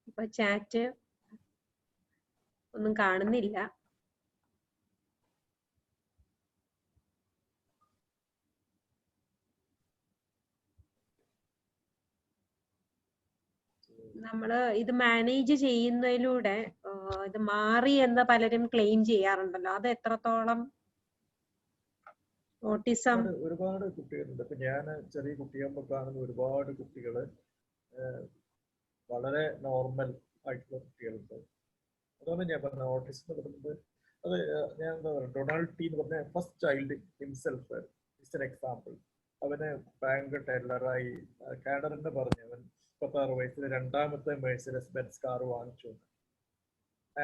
ഇപ്പൊ ചാറ്റ് ഒന്നും കാണുന്നില്ല. നമ്മള് ഇത് മാനേജ് ചെയ്യുന്നതിലൂടെ ഇത് മാറി എന്ന് പലരും ക്ലെയിം ചെയ്യാറുണ്ടല്ലോ, അത് എത്രത്തോളം ഓട്ടിസം? ഒരുപാട് കുട്ടികളുണ്ട്. ഇപ്പൊ ഞാൻ ചെറിയ കുട്ടിയാകുമ്പോൾ കാണുന്ന ഒരുപാട് കുട്ടികള് വളരെ നോർമൽ ആയിട്ടുള്ള കുട്ടികളുണ്ട്. അതാണ് ഞാൻ പറഞ്ഞ ഓട്ടിസം എന്ന് പറയുന്നത്. അത് ഞാൻ എന്താ പറയുക, ഡൊണാൾഡ് ടി എന്ന് പറഞ്ഞ first child himself is an example. അവന് ബാങ്ക് ടെല്ലറായി. കാനഡറിന് പറഞ്ഞു അവൻ 36 വയസ്സിൽ രണ്ടാമത്തെ മെഴ്സിഡസ് ബെൻസ് കാർ വാങ്ങിച്ചു.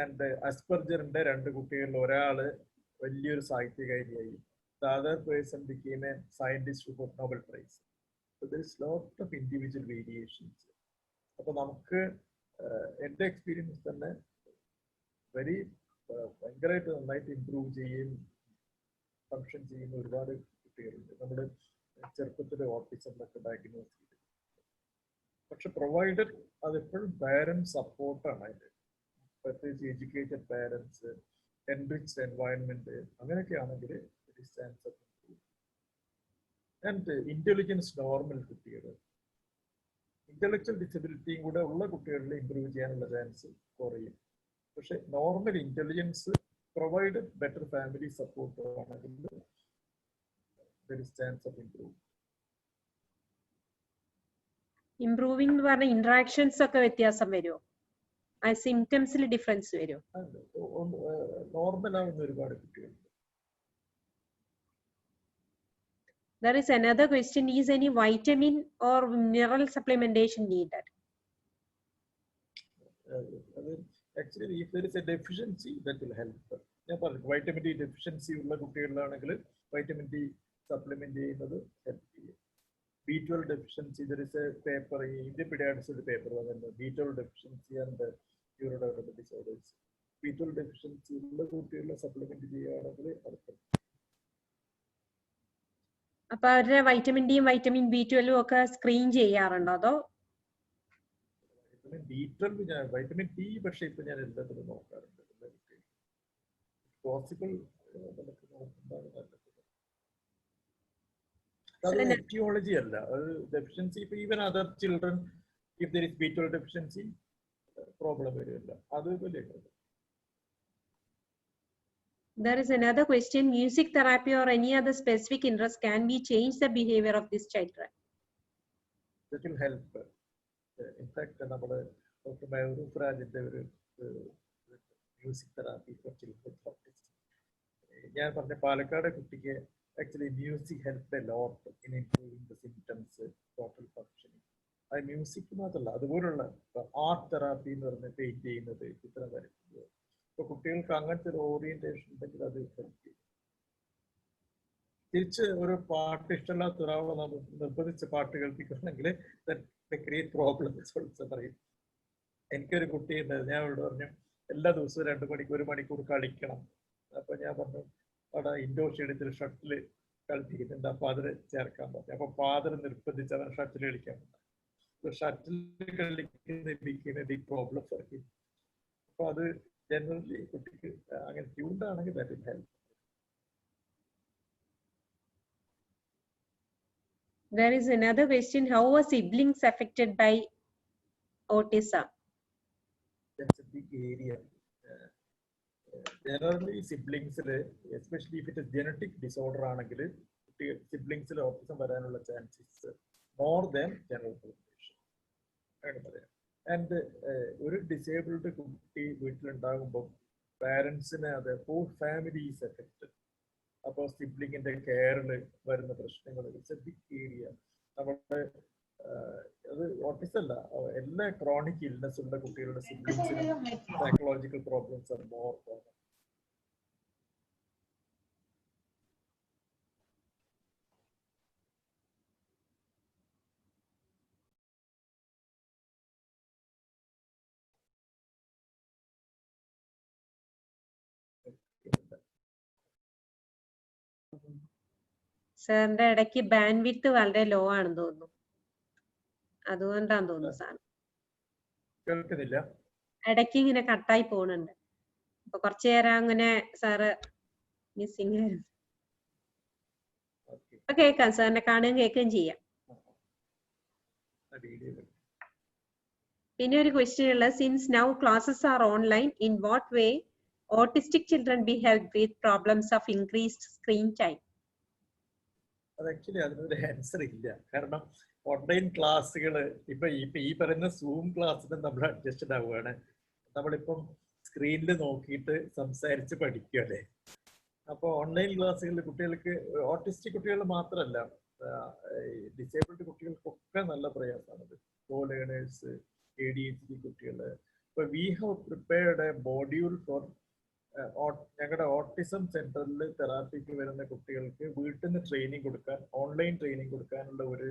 ആൻഡ് അസ്പെർജറിന്റെ 2 കുട്ടികളിൽ ഒരാള് വലിയൊരു സാഹിത്യകാരിയായി. The other person became a scientist who got Nobel Prize. So there is lot of individual variations. അപ്പൊ നമുക്ക് എൻ്റെ എക്സ്പീരിയൻസ് തന്നെ ഭയങ്കരമായിട്ട് നന്നായിട്ട് ഇമ്പ്രൂവ് ചെയ്യും ഫങ്ഷൻ ചെയ്യുന്ന ഒരുപാട് കുട്ടികളുണ്ട്. നമ്മൾ ചെറുപ്പത്തിൽ ഓട്ടിസത്തിലൊക്കെ ഡയഗ്നോസ് ചെയ്ത്. പക്ഷെ പ്രൊവൈഡഡ് അതെപ്പോഴും പാരന്റ് സപ്പോർട്ടാണ് അതിൻ്റെ, പ്രത്യേകിച്ച് എഡ്യൂക്കേറ്റഡ് പാരന്റ്സ്, എൻറിച്ച്ഡ് എൻവയൺമെന്റ്, അങ്ങനെയൊക്കെ ആണെങ്കിൽ ആൻഡ് ഇന്റലിജൻസ് നോർമൽ കുട്ടികൾ, ഇന്റലക്ച്വൽ ഡിസബിലിറ്റിയും കൂടെ ഉള്ള കുട്ടികളിൽ ഇമ്പ്രൂവ് ചെയ്യാനുള്ള ചാൻസ് കുറയും. പക്ഷെ normal intelligence provided better family support ആണെങ്കിൽ there is chance of improvement. Improving എന്ന് പറഞ്ഞ ഇന്ററാക്ഷൻസ് ഒക്കെ വ്യത്യാസം വരുമോ? ആ സിംറ്റംസിൽ ഡിഫറൻസ് വരുമോ? നോർമൽ ആവുന്ന ഒരുപാട് കുട്ടികളുണ്ട്. There is another question: is any vitamin or mineral supplementation needed? Actually, if there is a deficiency, that will help. ഞാൻ പറഞ്ഞു vitamin D deficiency ഉള്ള കുട്ടികളിലാണെങ്കിൽ vitamin D സപ്ലിമെന്റ് ചെയ്യുന്നത് ഹെൽപ്പ് ചെയ്യും. B12 deficiency, there is a paper, Indian Pediatrics ഒരു paper വന്നിട്ടുണ്ട്, B12 deficiency and neurodevelopmental disorders. B12 deficiency ഉള്ള കുട്ടികളെ supplement ചെയ്യുകയാണെങ്കിൽ അത്. അപ്പൊ അവരുടെ വൈറ്റമിൻ ഡിയും വൈറ്റമിൻ B12 ഒക്കെ സ്ക്രീൻ ചെയ്യാറുണ്ടോ? അതോ B12 ഞാൻ വൈറ്റമിൻ ടി പക്ഷേ ഇപ്പൊ ഞാൻ എല്ലാത്തിലും നോക്കാറുണ്ട്. പോസിബിൾ നമുക്ക് നോക്കുന്നതാണ് നല്ലത്. അത് etiology അല്ല, അത് ഡെഫിഷ്യൻസി. ഇപ്പൊ even other children if there is B12 deficiency problem വരില്ല. അത് വലിയ. There is another question: music therapy or any other specific interest can be change the behavior of this children? That will help. In fact, നമ്മുടെ doctor Mehroof രാജിന്റെ ഒരു music therapy for children autism, ഞാൻ പറഞ്ഞ പാലക്കാട് കുട്ടിക്ക് actually music helped a lot in improving the symptoms, total functioning. ആ music മാത്രമല്ല, അതുപോലുള്ള art therapy എന്ന് പറഞ്ഞ പെയിന്റ് ചെയ്യുന്നത്, ചിത്രം വരയ്ക്കുന്നത്. ഇപ്പൊ കുട്ടികൾക്ക് അങ്ങനത്തെ ഒരു ഓറിയന്റേഷൻ ഉണ്ടെങ്കിൽ അത് ഹെൽപ്പ് ചെയ്യും. തിരിച്ച് ഒരു പാട്ട് ഇഷ്ടമില്ലാത്ത ഒരാളെ നമ്മൾ നിർബന്ധിച്ച് പാട്ട് കേൾപ്പിക്കണമെങ്കിൽ ക്രിയേറ്റ് പ്രോബ്ലംസ് ഓൾസോ പറയും. എനിക്കൊരു കുട്ടിയുണ്ട്, ഞാൻ ഇവിടെ പറഞ്ഞു എല്ലാ ദിവസവും 2 മണിക്കൂർ 1 മണിക്കൂർ കളിക്കണം. അപ്പൊ ഞാൻ പറഞ്ഞു അവിടെ ഇൻഡോർ സ്റ്റേഡിയത്തിൽ ഷട്ടില് കളിപ്പിക്കുന്നുണ്ട്, അപ്പൊ അതിൽ ചേർക്കാൻ പറഞ്ഞു. അപ്പൊ ഫാദർ നിർബന്ധിച്ച് അവൻ ഷട്ടിൽ കളിക്കാൻ പറ്റും. ഷട്ടിൽ കളിക്കുന്ന ബിഗ് പ്രോബ്ലം ആക്കി. അപ്പൊ അത് ജനറലി കുട്ടിക്ക് അങ്ങനെ ട്യൂൺഡ് ആണെങ്കിൽ that will help. There is another question: how are siblings affected by autism? That's a big area. Generally siblings, especially if it is genetic disorder ആണെങ്കിൽ കുട്ടികൾ സിബ്ലിങ്സിൽ ഓട്ടിസം വരാനുള്ള chances more than general population ആണ് പറയാം. And ഒരു disabled കുട്ടി വീട്ടിലുണ്ടാകുമ്പോൾ പാരൻസിന് അത് whole family is affected. അപ്പോൾ സിബ്ലിങ്ങിന്റെ കെയറിൽ വരുന്ന പ്രശ്നങ്ങൾ ഇറ്റ്സ് എ ബിഗ് ഏരിയ. നമ്മുടെ അത് ഓട്ടിസം അല്ല, എല്ലാ ക്രോണിക് ഇൽനെസ് ഉള്ള കുട്ടികളുടെ സിബ്ലിങ്സിനും psychological problems are more common. സാറിന്റെ ഇടയ്ക്ക് ബാൻഡ് വിഡ്ത്ത് വളരെ ലോ ആണെന്ന് തോന്നുന്നു, അതുകൊണ്ടാന്ന് തോന്നുന്നു സാർ. കേൾക്കുന്നില്ല, ഇടയ്ക്ക് ഇങ്ങനെ കട്ടായി പോകുന്നുണ്ട്. അപ്പൊ കുറച്ചു നേരം അങ്ങനെ സാറ് മിസ്സിംഗ് ആയിരുന്നു. കേൾക്കാം, സാറിനെ കാണുകയും കേൾക്കുകയും ചെയ്യാം. പിന്നെ ഒരു ക്വസ്റ്റ്യൻ ഉള്ളത്, since now classes R online, in what way autistic children B help with problems of increased screen time? അത് ആക്ച്വലി അതിനൊരു ആൻസർ ഇല്ല. കാരണം ഓൺലൈൻ ക്ലാസ്സുകൾ ഇപ്പൊ ഈ പറയുന്ന സൂം ക്ലാസ്സിന് നമ്മൾ അഡ്ജസ്റ്റഡ് ആവുകയാണ്. നമ്മളിപ്പം സ്ക്രീനിൽ നോക്കിയിട്ട് സംസാരിച്ച് പഠിക്കുകയല്ലേ. അപ്പോൾ ഓൺലൈൻ ക്ലാസ്സുകളിൽ കുട്ടികൾക്ക്, ഓട്ടിസ്റ്റിക് കുട്ടികൾ മാത്രമല്ല, ഡിസേബിൾഡ് കുട്ടികൾക്കൊക്കെ നല്ല പ്രയാസമാണത്. കോ ലേണേഴ്സ്, ADHD കുട്ടികൾ. ഇപ്പോൾ we have prepared a module for ഞങ്ങളുടെ ഓട്ടിസം സെന്ററിൽ തെറാപ്പിക്ക് വരുന്ന കുട്ടികൾക്ക് വീട്ടിൽ നിന്ന് ട്രെയിനിങ് കൊടുക്കാൻ, ഓൺലൈൻ ട്രെയിനിങ് കൊടുക്കാനുള്ള ഒരു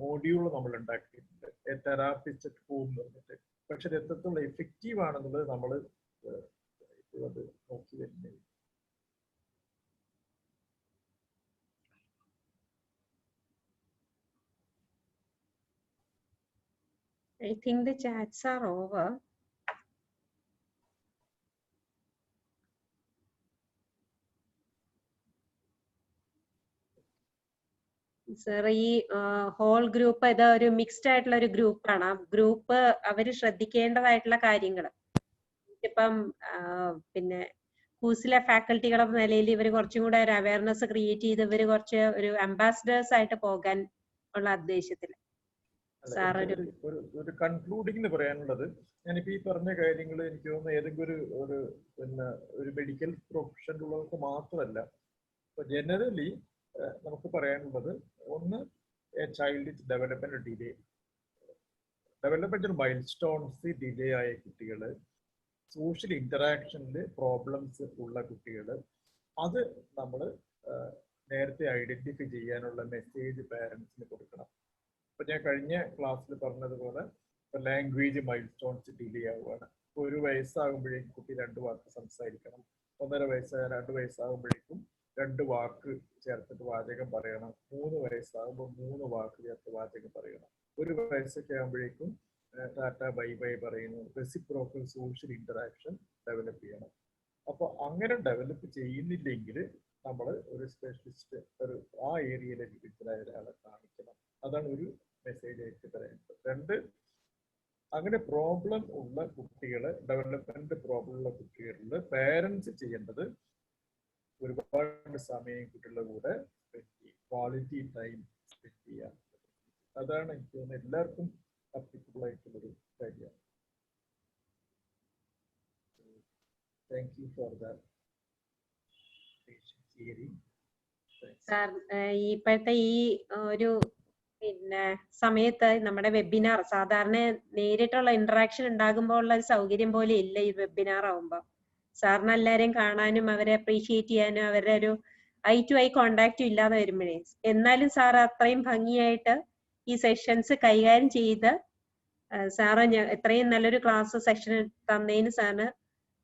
മോഡ്യൂൾ നമ്മൾ ഉണ്ടാക്കിയിട്ടുണ്ട്, തെറാപ്പിസ്റ്റ് ഹോം എന്ന് പറഞ്ഞിട്ട്. പക്ഷെ ഇത് എത്രത്തോളം എഫക്റ്റീവ് ആണെന്നുള്ളത് നമ്മൾ അത് നോക്കി വരുന്നത്. I think the chats are over. Sir, ഈ ഹോൾ ഗ്രൂപ്പ് ഇത് ഒരു മിക്സ്ഡ് ആയിട്ടുള്ള ഒരു ഗ്രൂപ്പാണ്. ആ ഗ്രൂപ്പ് അവര് ശ്രദ്ധിക്കേണ്ടതായിട്ടുള്ള കാര്യങ്ങൾ ഇപ്പം പിന്നെ കൂസിലെ ഫാക്കൽറ്റികളെ നിലയിൽ ഇവർ കുറച്ചും കൂടെ ഒരു അവയർനെസ് ക്രിയേറ്റ് ചെയ്ത് ഇവർ കുറച്ച് ഒരു അംബാസിഡേഴ്സ് ആയിട്ട് പോകാൻ ഉള്ള ഉദ്ദേശത്തിൽ സാർ ഒരു കൺക്ലൂഡിംഗ് പറയാനുള്ളത്, ഞാനിപ്പോ ഈ പറഞ്ഞ കാര്യങ്ങൾ എനിക്ക് തോന്നുന്നു ഏതെങ്കിലും ഒരു മെഡിക്കൽ പ്രൊഫഷനിലുള്ളവർക്ക് മാത്രമല്ല, ജനറലി നമുക്ക് പറയാനുള്ളത്, ഒന്ന്, A child is development delay, developmental mile stones delay ആയ കുട്ടികൾ, സോഷ്യൽ ഇന്ററാക്ഷനിൽ പ്രോബ്ലംസ് ഉള്ള കുട്ടികൾ, അത് നമ്മൾ നേരത്തെ ഐഡന്റിഫൈ ചെയ്യാനുള്ള മെസ്സേജ് പാരൻസിന് കൊടുക്കണം. ഇപ്പൊ ഞാൻ കഴിഞ്ഞ ക്ലാസ്സിൽ പറഞ്ഞതുപോലെ ലാംഗ്വേജ് മൈൽ സ്റ്റോൺസ് ഡിലേ ആവുകയാണ്. 1 വയസ്സാകുമ്പോഴേക്കും കുട്ടി 2 വാക്ക് സംസാരിക്കണം. 1.5 2 വയസ്സാകുമ്പോഴേക്കും 2 വാക്ക് ചേർത്തിട്ട് വാചകം പറയണം. 3 വയസ്സാകുമ്പോൾ 3 വാക്ക് ചേർത്ത് വാചകം പറയണം. 1 വയസ്സൊക്കെ ആകുമ്പോഴേക്കും ടാറ്റ ബൈ ബൈ പറയുന്നു. റെസിപ്രോക്കൽ സോഷ്യൽ ഇന്ററാക്ഷൻ ഡെവലപ്പ് ചെയ്യണം. അപ്പോൾ അങ്ങനെ ഡെവലപ്പ് ചെയ്യുന്നില്ലെങ്കിൽ നമ്മൾ ഒരു സ്പെഷ്യലിസ്റ്റ്, ആ ഏരിയയിലെ വിദഗ്ധരായ ഒരാളെ കാണിക്കണം. അതാണ് ഒരു മെസ്സേജ് ആയിട്ട് പറയുന്നത്. 2, അങ്ങനെ പ്രോബ്ലം ഉള്ള കുട്ടികള്, ഡെവലപ്മെന്റ് പ്രോബ്ലം ഉള്ള കുട്ടികളിൽ പേരൻസ് ചെയ്യേണ്ടത് ഒരുപാട് സമയം കുട്ടികളുടെ കൂടെ ക്വാളിറ്റി ടൈം സ്പെൻഡ് ചെയ്യാൻ. അതാണ് എനിക്ക് തോന്നുന്നത് എല്ലാവർക്കും അപ്ലിക്കബിൾ ആയിട്ടുള്ളൊരു കാര്യമാണ്. Thank you for that. Sir, ഇപ്പോഴത്തെ ഈ ഒരു പിന്നെ സമയത്ത് നമ്മുടെ വെബിനാർ സാധാരണ നേരിട്ടുള്ള ഇന്ററാക്ഷൻ ഉണ്ടാകുമ്പോൾ ഉള്ള ഒരു സൗകര്യം പോലെ ഇല്ല ഈ വെബിനാർ ആവുമ്പോൾ. സാറിന് എല്ലാവരെയും കാണാനും അവരെ അപ്രീഷിയേറ്റ് ചെയ്യാനും അവരുടെ ഒരു ഐ ടു ഐ കോണ്ടാക്റ്റും ഇല്ലാതെ വരുമ്പോഴേ, എന്നാലും സാർ അത്രയും ഭംഗിയായിട്ട് ഈ സെഷൻസ് കൈകാര്യം ചെയ്ത് സാറ് എത്രയും നല്ലൊരു ക്ലാസ് സെഷൻ തന്നതിന് സാറിന്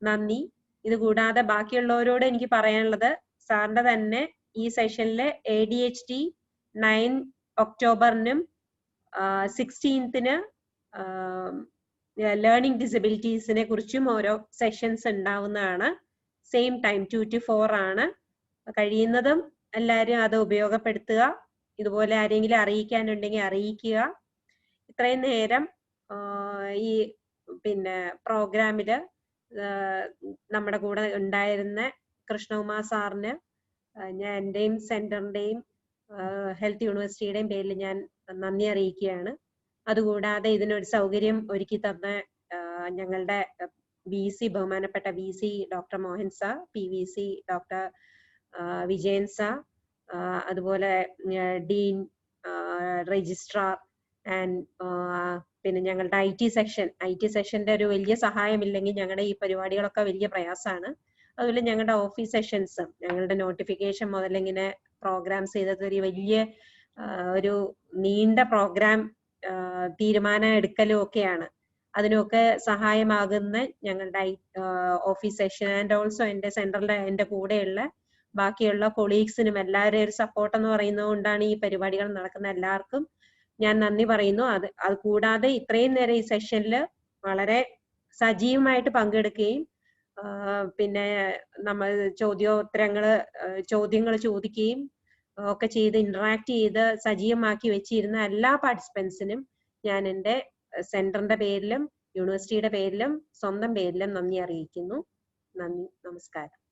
നന്ദി. ഇത് കൂടാതെ ബാക്കിയുള്ളവരോട് എനിക്ക് പറയാനുള്ളത്, സാറിന്റെ തന്നെ ഈ സെഷനില് ADHD 9 ഒക്ടോബറിനും 16th ലേണിംഗ് ഡിസബിലിറ്റീസിനെ കുറിച്ചും ഓരോ സെഷൻസ് ഉണ്ടാവുന്നതാണ്. സെയിം ടൈം 2 to 4 ആണ്. കഴിയുന്നതും എല്ലാവരും അത് ഉപയോഗപ്പെടുത്തുക. ഇതുപോലെ ആരെങ്കിലും അറിയിക്കാനുണ്ടെങ്കിൽ അറിയിക്കുക. ഇത്രയും നേരം ഈ പിന്നെ പ്രോഗ്രാമില് നമ്മുടെ കൂടെ ഉണ്ടായിരുന്ന കൃഷ്ണകുമാർ സാറിന് ഞാൻ എന്റെയും സെന്ററിന്റെയും ഹെൽത്ത് യൂണിവേഴ്സിറ്റിയുടെയും പേരിൽ ഞാൻ നന്ദി അറിയിക്കുകയാണ്. അതുകൂടാതെ ഇതിനൊരു സൗകര്യം ഒരുക്കി തന്ന ഞങ്ങളുടെ VC, ബഹുമാനപ്പെട്ട VC doctor Mohan sir, PVC doctor Vijayan sir, അതുപോലെ ഡീൻ, രജിസ്ട്രാർ ആൻഡ് പിന്നെ ഞങ്ങളുടെ IT സെക്ഷന്റെ ഒരു വലിയ സഹായമില്ലെങ്കിൽ ഞങ്ങളുടെ ഈ പരിപാടികളൊക്കെ വലിയ പ്രയാസമാണ്. അതുപോലെ ഞങ്ങളുടെ ഓഫീസ് സെഷൻസ്, ഞങ്ങളുടെ നോട്ടിഫിക്കേഷൻ മുതൽ ഇങ്ങനെ പ്രോഗ്രാംസ് ചെയ്തത് ഒരു വലിയ ഒരു നീണ്ട പ്രോഗ്രാം തീരുമാനം എടുക്കലും ഒക്കെയാണ്. അതിനൊക്കെ സഹായമാകുന്ന ഞങ്ങളുടെ ഓഫീസ് സെഷൻ ആൻഡ് ഓൾസോ എന്റെ സെന്ററിലെ എന്റെ കൂടെയുള്ള ബാക്കിയുള്ള കൊളീഗ്സിനും എല്ലാവരുടെയും ഒരു സപ്പോർട്ട് എന്ന് പറയുന്നത് കൊണ്ടാണ് ഈ പരിപാടികൾ നടക്കുന്ന. എല്ലാവർക്കും ഞാൻ നന്ദി പറയുന്നു. അത് കൂടാതെ ഇത്രയും നേരം ഈ സെഷനിൽ വളരെ സജീവമായിട്ട് പങ്കെടുക്കുകയും പിന്നെ നമ്മൾ ചോദ്യങ്ങൾ ചോദിക്കുകയും ഒക്കെ ചെയ്ത് ഇന്ററാക്ട് ചെയ്ത് സജീവമാക്കി വെച്ചിരുന്ന എല്ലാ പാർട്ടിസിപ്പൻസിനും ഞാൻ എൻ്റെ സെന്ററിന്റെ പേരിലും യൂണിവേഴ്സിറ്റിയുടെ പേരിലും സ്വന്തം പേരിലും നന്ദി അറിയിക്കുന്നു. നന്ദി, നമസ്കാരം.